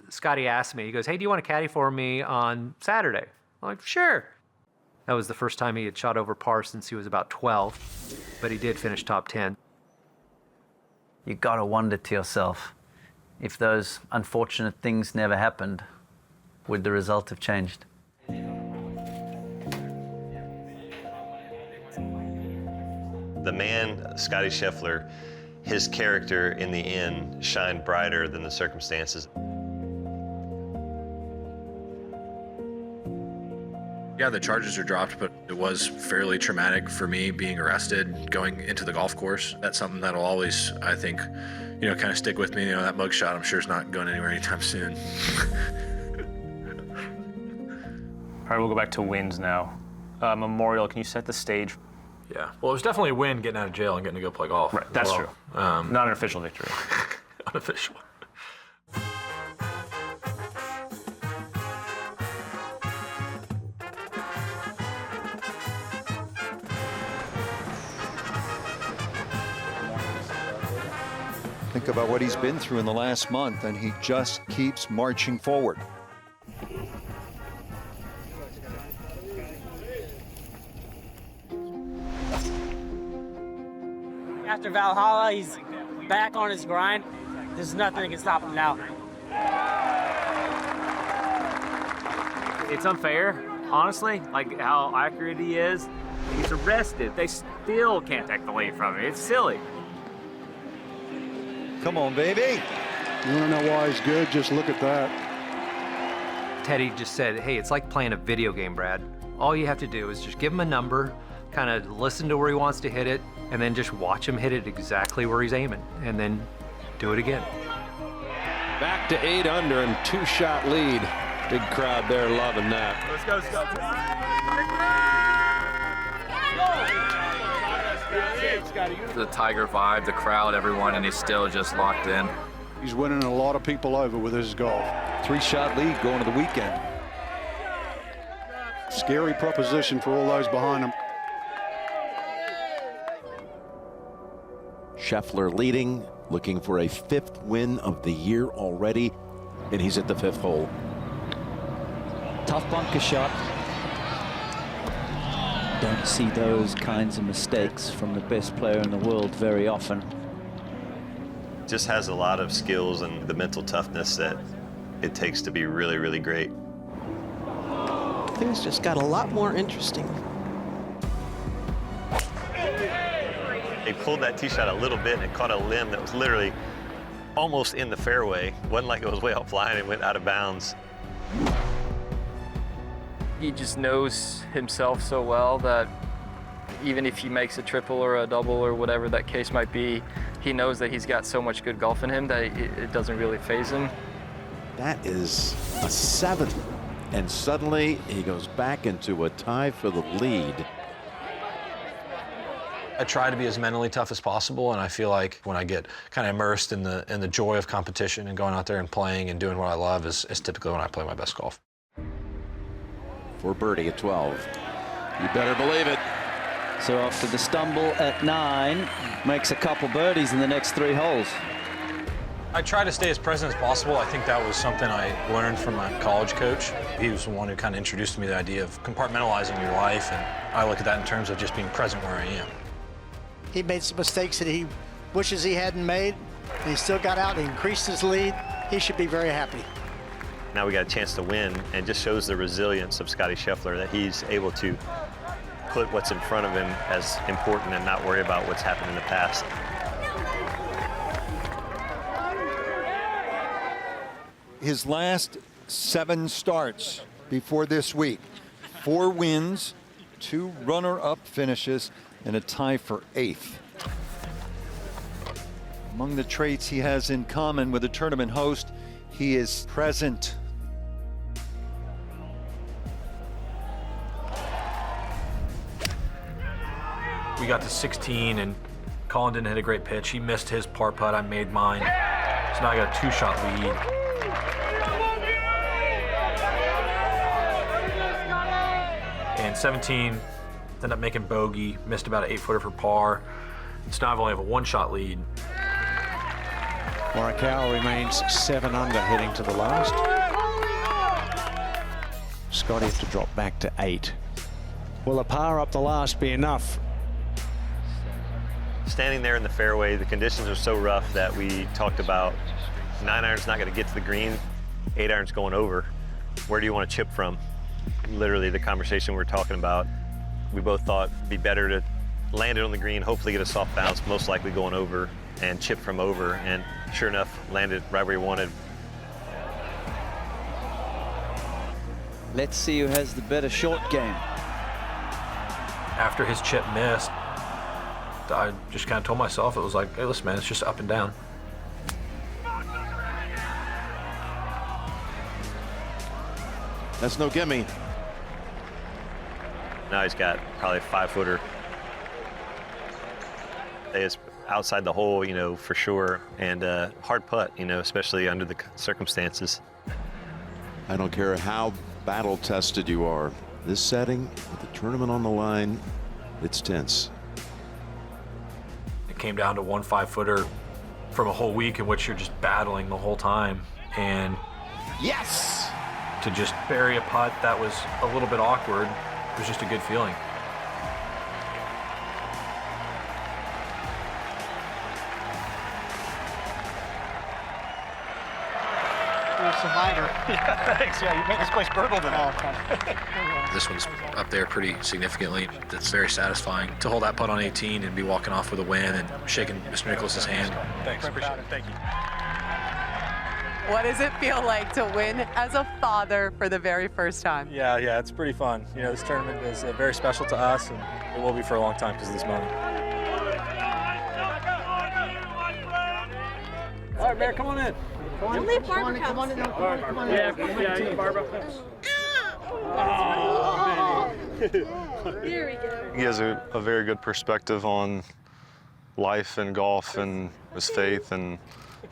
Scottie asked me, he goes, hey, do you want to caddy for me on Saturday? I'm like, sure. That was the first time he had shot over par since he was about 12, but he did finish top 10. You gotta wonder to yourself, if those unfortunate things never happened, would the result have changed? The man, Scottie Scheffler, his character in the end shined brighter than the circumstances. Yeah, the charges are dropped, but it was fairly traumatic for me being arrested, going into the golf course. That's something that'll always, I think, you know, kind of stick with me. You know, that mugshot, I'm sure, is not going anywhere anytime soon. All right, we'll go back to wins now. Memorial, can you set the stage? Yeah, well, it was definitely a win getting out of jail and getting to go play golf. Right, that's true. Not an official victory. Unofficial. Think about what he's been through in the last month, and he just keeps marching forward. After Valhalla, he's back on his grind. There's nothing that can stop him now. It's unfair, honestly, like how accurate he is. He's arrested. They still can't take the lead from him. It's silly. Come on, baby. You want to know why he's good? Just look at that. Teddy just said, hey, it's like playing a video game, Brad. All you have to do is just give him a number, kind of listen to where he wants to hit it, and then just watch him hit it exactly where he's aiming, and then do it again. Back to 8 under and 2-shot lead. Big crowd there loving that. Let's go, The Tiger vibe, the crowd, everyone, and he's still just locked in. He's winning a lot of people over with his golf. 3-shot lead going to the weekend. Scary proposition for all those behind him. Scheffler leading, looking for a 5th win of the year already, and he's at the 5th hole. Tough bunker shot. Don't see those kinds of mistakes from the best player in the world very often. Just has a lot of skills and the mental toughness that it takes to be really, really great. Things just got a lot more interesting. He pulled that tee shot a little bit and it caught a limb that was literally almost in the fairway. Wasn't like it was way offline and went out of bounds. He just knows himself so well that even if he makes a triple or a double or whatever that case might be, he knows that he's got so much good golf in him that it doesn't really faze him. That is a 7th, and suddenly he goes back into a tie for the lead. I try to be as mentally tough as possible, and I feel like when I get kind of immersed in the joy of competition and going out there and playing and doing what I love is typically when I play my best golf. For birdie at 12. You better believe it. So after the stumble at 9, makes a couple birdies in the next 3 holes. I try to stay as present as possible. I think that was something I learned from my college coach. He was the one who kind of introduced me to the idea of compartmentalizing your life, and I look at that in terms of just being present where I am. He made some mistakes that he wishes he hadn't made. He still got out and increased his lead. He should be very happy. Now we got a chance to win, and just shows the resilience of Scottie Scheffler, that he's able to put what's in front of him as important and not worry about what's happened in the past. His last 7 starts before this week. 4 wins, 2 runner-up finishes, and a tie for 8th. Among the traits he has in common with a tournament host, he is present. We got to 16, and Colin didn't hit a great pitch. He missed his par putt. I made mine. So now I got a 2-shot lead. And 17, ended up making bogey, missed about an 8-footer for par. So now I only have a 1-shot lead. Morikawa remains 7 under heading to the last. Scottie has to drop back to 8. Will a par up the last be enough? Standing there in the fairway, the conditions are so rough that we talked about 9-iron's not going to get to the green, 8-iron's going over. Where do you want to chip from? Literally the conversation we were talking about. We both thought it'd be better to land it on the green, hopefully get a soft bounce, most likely going over, and chip from over. And sure enough, landed right where he wanted. Let's see who has the better short game. After his chip missed, I just kind of told myself, it was like, hey, listen, man, it's just up and down. That's no gimme. Now he's got probably a 5-footer. It's outside the hole, you know, for sure, and hard putt, you know, especially under the circumstances. I don't care how battle tested you are. This setting, with the tournament on the line, it's tense. It came down to 1 5-footer from a whole week in which you're just battling the whole time. And yes, to just bury a putt that was a little bit awkward, it was just a good feeling. Survivor. Yeah, thanks. Yeah, you make this place burgle tonight. This one's up there pretty significantly. It's very satisfying to hold that putt on 18 and be walking off with a win and shaking Mr. Nicklaus's hand. Thanks. Appreciate it. Thank you. What does it feel like to win as a father for the very first time? Yeah, it's pretty fun. You know, this tournament is very special to us, and it will be for a long time because of this moment. All right, Bear, come on in. Don't leave Barbara. Come on in. Yeah, Barbara. There we go. He has a very good perspective on life and golf and his faith and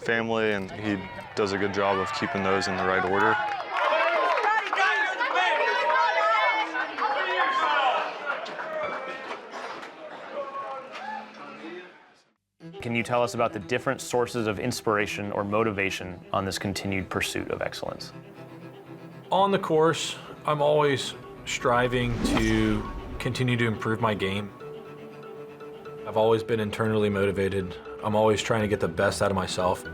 family, and he does a good job of keeping those in the right order. Can you tell us about the different sources of inspiration or motivation on this continued pursuit of excellence? On the course, I'm always striving to continue to improve my game. I've always been internally motivated. I'm always trying to get the best out of myself.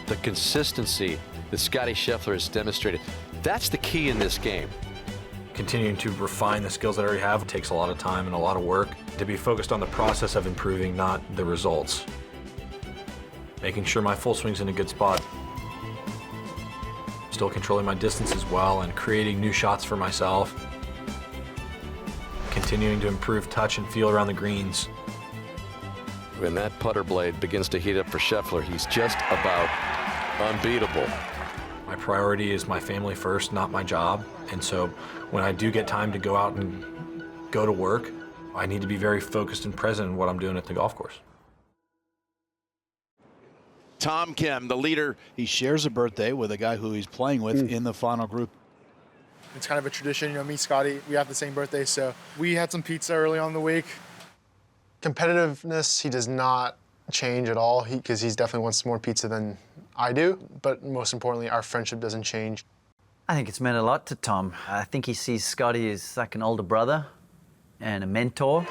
The consistency that Scottie Scheffler has demonstrated, that's the key in this game. Continuing to refine the skills that I already have takes a lot of time and a lot of work. To be focused on the process of improving, not the results. Making sure my full swing's in a good spot. Still controlling my distance as well and creating new shots for myself. Continuing to improve touch and feel around the greens. When that putter blade begins to heat up for Scheffler, he's just about unbeatable. My priority is my family first, not my job. And so when I do get time to go out and go to work, I need to be very focused and present in what I'm doing at the golf course. Tom Kim, the leader. He shares a birthday with a guy who he's playing with in the final group. It's kind of a tradition, you know, me, Scotty, we have the same birthday, so we had some pizza early on in the week. Competitiveness, he does not change at all, because he definitely wants more pizza than I do, but most importantly, our friendship doesn't change. I think it's meant a lot to Tom. I think he sees Scotty as like an older brother and a mentor.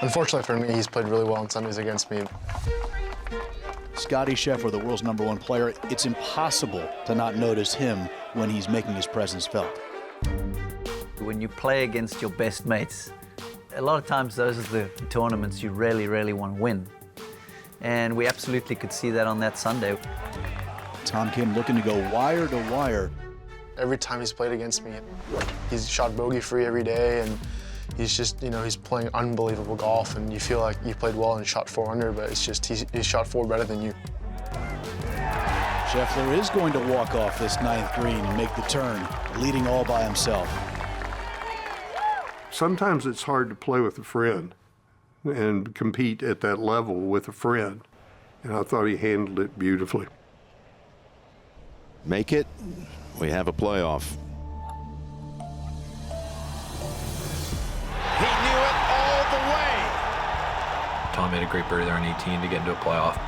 Unfortunately for me, he's played really well on Sundays against me. Scottie Scheffler, the world's #1 player, it's impossible to not notice him when he's making his presence felt. When you play against your best mates, a lot of times those are the tournaments you really, really want to win. And we absolutely could see that on that Sunday. Tom Kim looking to go wire to wire. Every time he's played against me, he's shot bogey-free every day, and he's just, you know, he's playing unbelievable golf, and you feel like you played well and shot 4 under, but it's just he's shot 4 better than you. Scheffler is going to walk off this 9th green and make the turn, leading all by himself. Sometimes it's hard to play with a friend and compete at that level with a friend, and I thought he handled it beautifully. Make it, we have a playoff. He knew it all the way. Tom made a great birdie there on 18 to get into a playoff.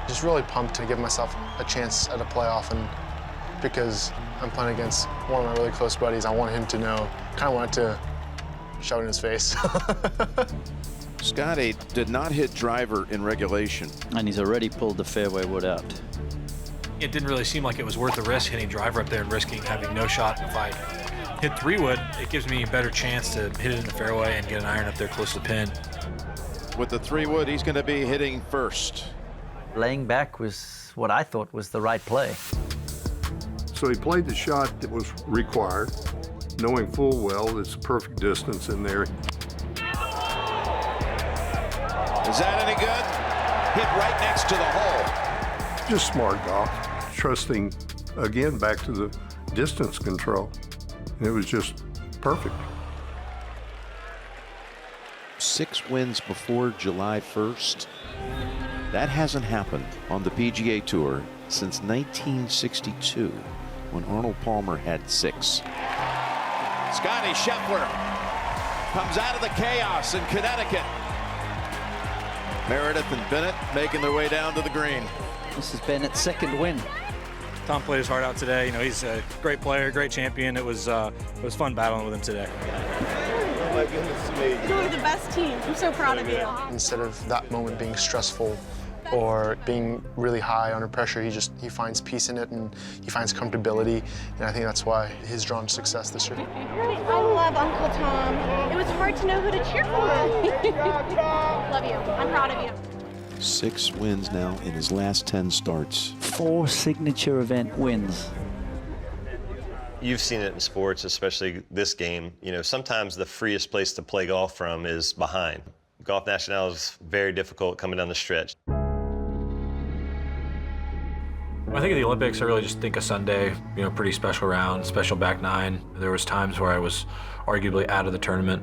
Just really pumped to give myself a chance at a playoff, and because I'm playing against one of my really close buddies, I want him to know, kind of wanted to shout in his face. Scottie did not hit driver in regulation. And he's already pulled the fairway wood out. It didn't really seem like it was worth the risk hitting driver up there and risking having no shot. If I hit 3-wood, it gives me a better chance to hit it in the fairway and get an iron up there close to the pin. With the 3-wood, he's going to be hitting first. Laying back was what I thought was the right play. So he played the shot that was required, knowing full well it's a perfect distance in there. Is that any good? Hit right next to the hole. Just smart golf, trusting, again, back to the distance control. And it was just perfect. 6 wins before July 1st. That hasn't happened on the PGA Tour since 1962, when Arnold Palmer had 6. Scottie Scheffler comes out of the chaos in Connecticut. Meredith and Bennett making their way down to the green. This is Bennett's 2nd win. Tom played his heart out today. You know, he's a great player, great champion. It was fun battling with him today. Oh my goodness me. You're the best team. I'm so proud of you. Instead of that moment being stressful or being really high under pressure, he finds peace in it, and he finds comfortability, and I think that's why he's drawn success this year. I love Uncle Tom. It was hard to know who to cheer for. Love you. I'm proud of you. 6 wins now in his last 10 starts. 4 signature event wins. You've seen it in sports, especially this game. You know, sometimes the freest place to play golf from is behind. Golf National is very difficult coming down the stretch. When I think of the Olympics, I really just think of Sunday, you know, pretty special round, special back 9. There was times where I was arguably out of the tournament.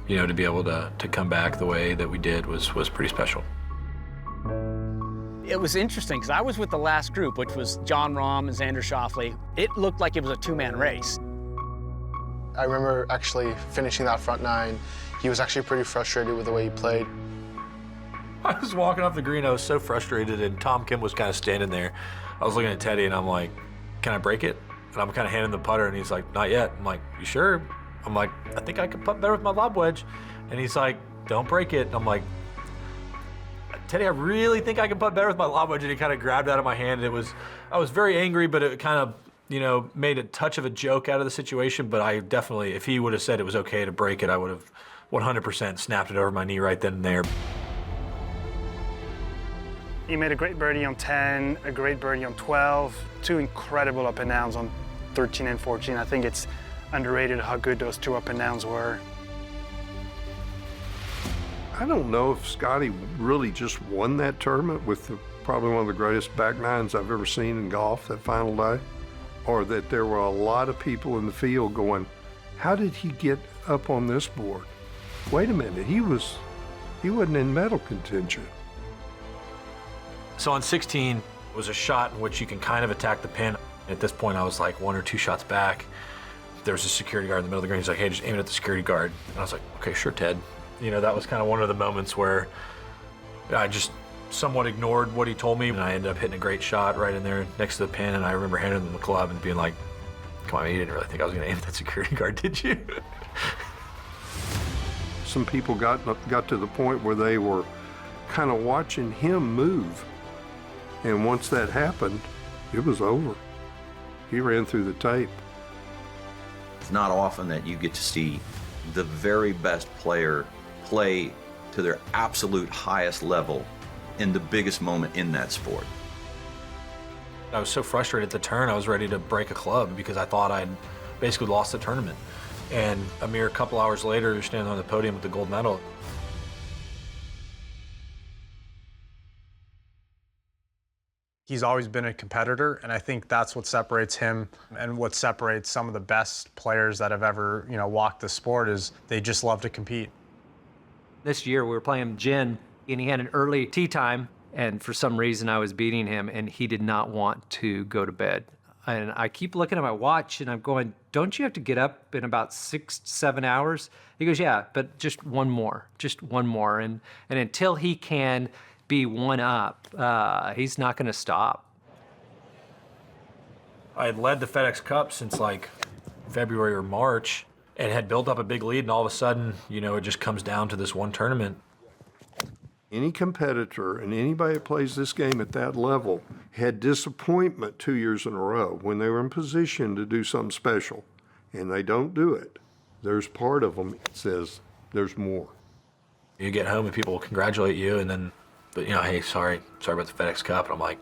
You know, to be able to come back the way that we did was pretty special. It was interesting because I was with the last group, which was John Rahm and Xander Schauffele. It looked like it was a 2-man race. I remember actually finishing that front nine. He was actually pretty frustrated with the way he played. I was walking off the green, I was so frustrated, and Tom Kim was kind of standing there. I was looking at Teddy, and I'm like, can I break it? And I'm kind of handing the putter, and he's like, not yet. I'm like, you sure? I'm like, I think I could putt better with my lob wedge. And he's like, don't break it. And I'm like, Teddy, I really think I can putt better with my lob wedge. And he kind of grabbed it out of my hand. I was very angry, but it kind of, you know, made a touch of a joke out of the situation. But I definitely, if he would have said it was okay to break it, I would have 100% snapped it over my knee right then and there. He made a great birdie on 10, a great birdie on 12, two incredible up and downs on 13 and 14. I think it's underrated how good those two up and downs were. I don't know if Scottie really just won that tournament with probably one of the greatest back nines I've ever seen in golf that final day, or that there were a lot of people in the field going, how did he get up on this board? Wait a minute, he wasn't in medal contention. So on 16 was a shot in which you can kind of attack the pin. At this point, I was like 1 or 2 shots back. There was a security guard in the middle of the green. He's like, hey, just aim it at the security guard. And I was like, okay, sure, Ted. You know, that was kind of one of the moments where I just somewhat ignored what he told me, and I ended up hitting a great shot right in there next to the pin, and I remember handing him the club and being like, come on, you didn't really think I was going to aim at that security guard, did you? Some people got to the point where they were kind of watching him move. And once that happened, it was over. He ran through the tape. It's not often that you get to see the very best player play to their absolute highest level in the biggest moment in that sport. I was so frustrated at the turn, I was ready to break a club because I thought I'd basically lost the tournament. And a mere couple hours later, you're standing on the podium with the gold medal. He's always been a competitor, and I think that's what separates him and what separates some of the best players that have ever, you know, walked the sport is they just love to compete. This year we were playing Gin, and he had an early tee time, and for some reason I was beating him, and he did not want to go to bed. And I keep looking at my watch, and I'm going, don't you have to get up in about 6-7 hours? He goes, yeah, but just one more. And until he can be one up, he's not going to stop. I had led the FedEx Cup since like February or March and had built up a big lead, and all of a sudden, you know, it just comes down to this one tournament. Any competitor and anybody that plays this game at that level had disappointment 2 years in a row when they were in position to do something special, and they don't do it. There's part of them that says there's more. You get home and people will congratulate you, and then, but you know, hey, sorry about the FedEx Cup. And I'm like,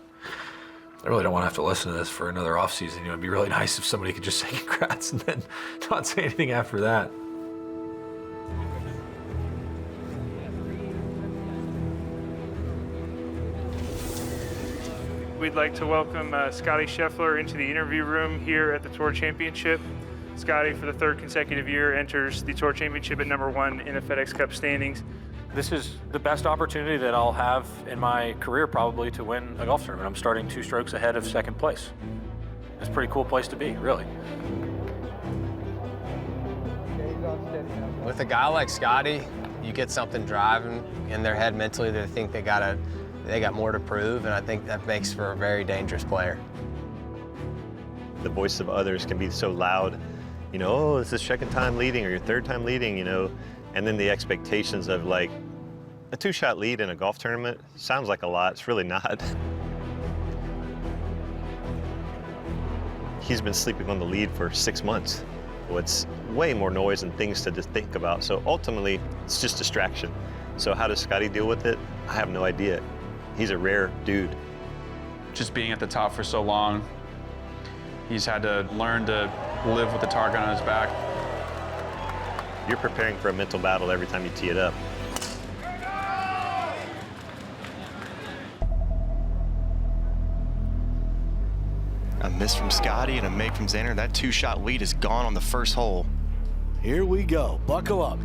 I really don't want to have to listen to this for another off season. You know, it'd be really nice if somebody could just say congrats and then not say anything after that. We'd like to welcome Scottie Scheffler into the interview room here at the Tour Championship. Scottie, for the 3rd consecutive year, enters the Tour Championship at #1 in the FedEx Cup standings. This is the best opportunity that I'll have in my career probably to win a golf tournament. I'm starting 2 strokes ahead of 2nd place. It's a pretty cool place to be, really. With a guy like Scottie, you get something driving in their head mentally. They think they got more to prove, and I think that makes for a very dangerous player. The voice of others can be so loud, you know, oh, this is 2nd time leading or your 3rd time leading, you know, and then the expectations of like a 2-shot lead in a golf tournament sounds like a lot. It's really not. He's been sleeping on the lead for 6 months. So it's way more noise and things to just think about. So ultimately, it's just distraction. So how does Scottie deal with it? I have no idea. He's a rare dude. Just being at the top for so long, he's had to learn to live with the target on his back. You're preparing for a mental battle every time you tee it up. A miss from Scottie and a make from Xander. That 2-shot lead is gone on the first hole. Here we go. Buckle up.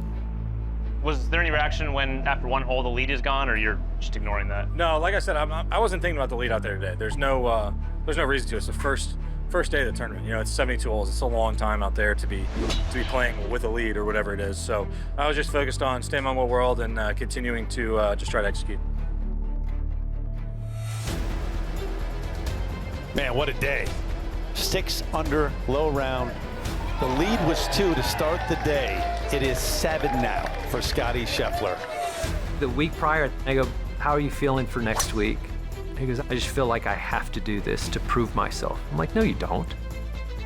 Was there any reaction when, after one hole, the lead is gone, or you're just ignoring that? No, like I said, I wasn't thinking about the lead out there today. There's no reason to. It's the first day of the tournament. You know, it's 72 holes. It's a long time out there to be playing with a lead or whatever it is. So I was just focused on staying on my world and continuing to just try to execute. Man, what a day. 6 under, low round. The lead was 2 to start the day. It is 7 now for Scottie Scheffler. The week prior, I go, how are you feeling for next week? He goes, I just feel like I have to do this to prove myself. I'm like, no, you don't.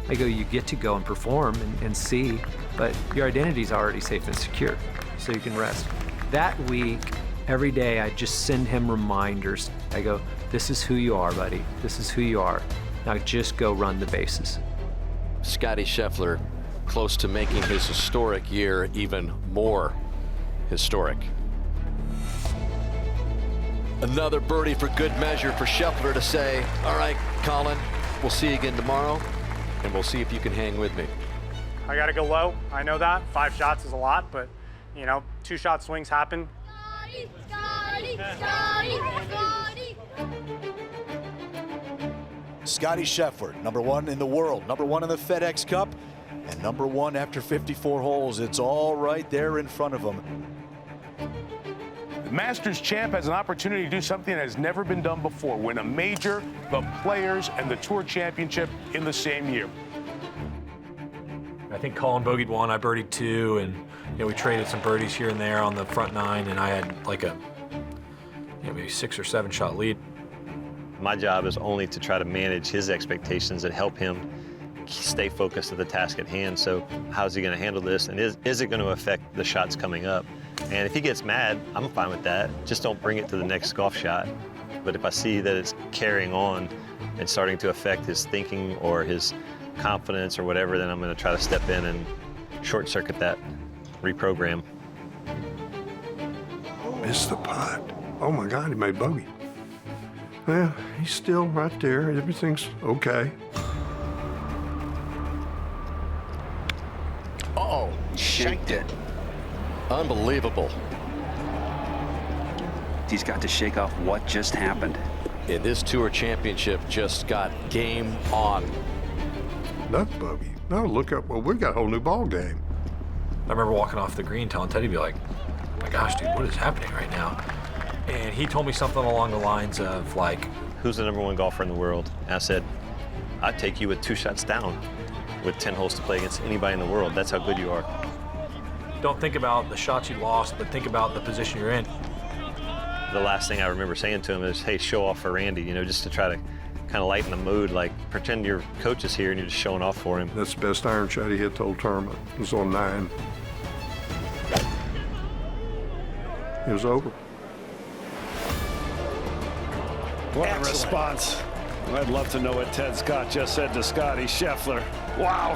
I go, you get to go and perform and see, but your identity's already safe and secure, so you can rest. That week, every day, I just send him reminders. I go, this is who you are, buddy. This is who you are. Now just go run the bases. Scottie Scheffler close to making his historic year even more historic. Another birdie for good measure for Scheffler to say, all right, Colin, we'll see you again tomorrow, and we'll see if you can hang with me. I got to go low. I know that. 5 shots is a lot, but, you know, 2-shot swings happen. Scottie Scheffler, number 1 in the world, number 1 in the FedEx Cup, and number 1 after 54 holes. It's all right there in front of him. The Masters champ has an opportunity to do something that has never been done before, win a major, the Players, and the Tour Championship in the same year. I think Colin bogeyed 1, I birdied 2, and you know, we traded some birdies here and there on the front 9, and I had like a maybe 6 or 7 shot lead. My job is only to try to manage his expectations and help him stay focused on the task at hand. So how's he going to handle this, and is it going to affect the shots coming up? And if he gets mad, I'm fine with that. Just don't bring it to the next golf shot. But if I see that it's carrying on and starting to affect his thinking or his confidence or whatever, then I'm going to try to step in and short circuit that, reprogram. Missed the putt. Oh my God, he made bogey. Well, he's still right there. Everything's okay. Uh-oh, shanked it. Unbelievable. He's got to shake off what just happened. And this Tour Championship just got game on. Not bogey. No, look up. Well, we got a whole new ball game. I remember walking off the green telling Teddy, be like, oh my gosh, dude, what is happening right now? And he told me something along the lines of like, who's the number 1 golfer in the world? And I said, I'd take you with 2 shots down with 10 holes to play against anybody in the world. That's how good you are. Don't think about the shots you lost, but think about the position you're in. The last thing I remember saying to him is, hey, show off for Randy, you know, just to try to kind of lighten the mood, like pretend your coach is here and you're just showing off for him. That's the best iron shot he hit the whole tournament. It was on 9. It was over. What a response. I'd love to know what Ted Scott just said to Scottie Scheffler. Wow.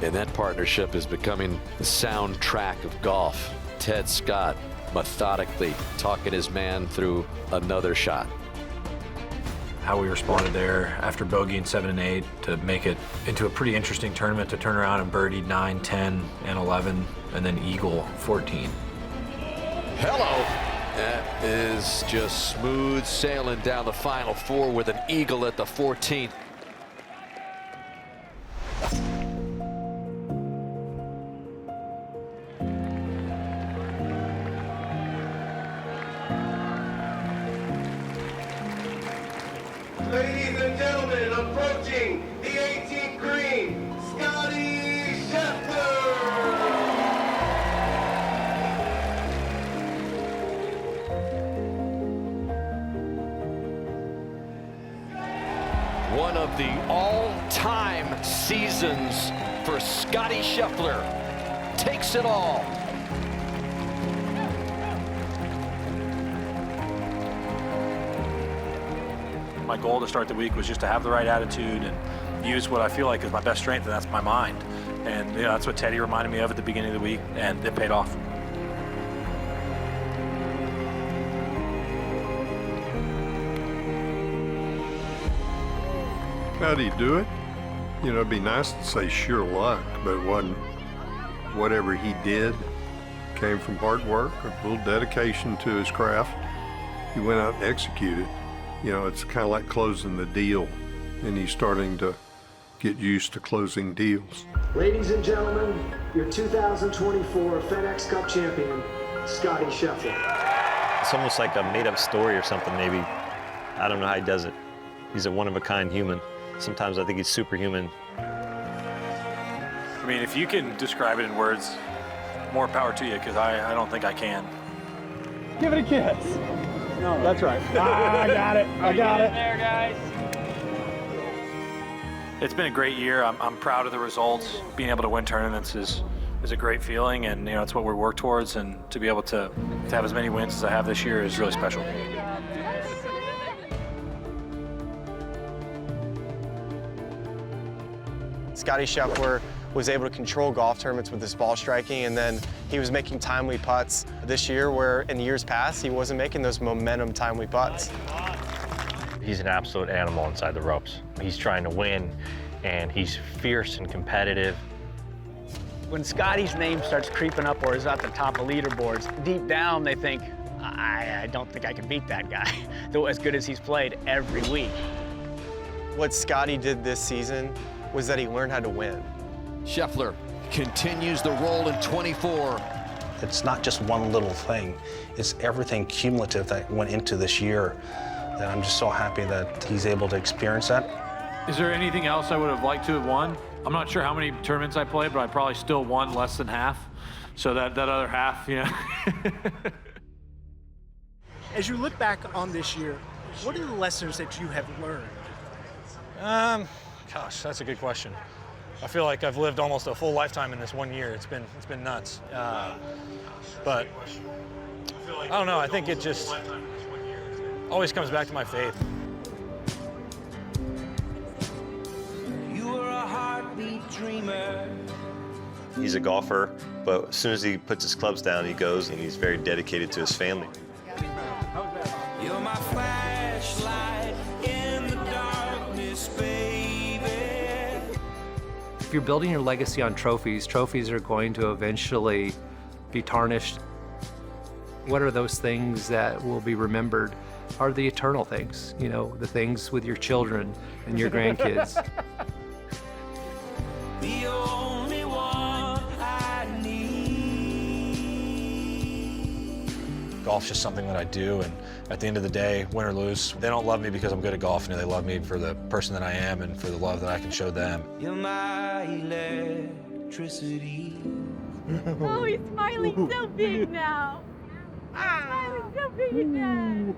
And that partnership is becoming the soundtrack of golf. Ted Scott methodically talking his man through another shot. How we responded there after bogeying 7 and 8 to make it into a pretty interesting tournament, to turn around and birdie 9, 10, and 11, and then eagle 14. Hello. That is just smooth sailing down the final 4 with an eagle at the 14th. Ladies and gentlemen, approaching the 18th green, Scottie Scheffler. One of the all-time seasons for Scottie Scheffler. Takes it all. My goal to start the week was just to have the right attitude and use what I feel like is my best strength, and that's my mind. And you know, that's what Teddy reminded me of at the beginning of the week, and it paid off. How do you do it? You know, it'd be nice to say sheer luck, but it wasn't. Whatever he did came from hard work, a little dedication to his craft. He went out and executed. You know, it's kind of like closing the deal and he's starting to get used to closing deals. Ladies and gentlemen, your 2024 FedEx Cup champion, Scottie Scheffler. It's almost like a made-up story or something, maybe. I don't know how he does it. He's a one-of-a-kind human. Sometimes I think he's superhuman. I mean, if you can describe it in words, more power to you, because I don't think I can. Give it a kiss. No, that's right. I got it. I got it. There, guys. It's been a great year. I'm proud of the results. Being able to win tournaments is a great feeling, and you know it's what we work towards. And to be able to have as many wins as I have this year is really special. Scottie Scheffler was able to control golf tournaments with his ball striking, and then he was making timely putts this year where in years past he wasn't making those momentum timely putts. He's an absolute animal inside the ropes. He's trying to win, and he's fierce and competitive. When Scottie's name starts creeping up or is at the top of leaderboards, deep down they think, I don't think I can beat that guy, though as good as he's played every week. What Scottie did this season was that he learned how to win. Scheffler continues the roll in 24. It's not just one little thing. It's everything cumulative that went into this year. And I'm just so happy that he's able to experience that. Is there anything else I would have liked to have won? I'm not sure how many tournaments I played, but I probably still won less than half. So that other half, you know. As you look back on this year, what are the lessons that you have learned? Gosh, that's a good question. I feel like I've lived almost a full lifetime in this 1 year. It's been nuts. But I don't know. I think it just always comes back to my faith. You were a heartbeat dreamer. He's a golfer, but as soon as he puts his clubs down, he goes and he's very dedicated to his family. You're my flashlight in the darkness, baby. If you're building your legacy on trophies, trophies are going to eventually be tarnished. What are those things that will be remembered? Are the eternal things, you know, the things with your children and your grandkids. The only one I need. Golf's just something that I do, and at the end of the day, win or lose, they don't love me because I'm good at golf. You know, they love me for the person that I am and for the love that I can show them. You're my electricity. Oh, he's smiling so big now. He's smiling so big again.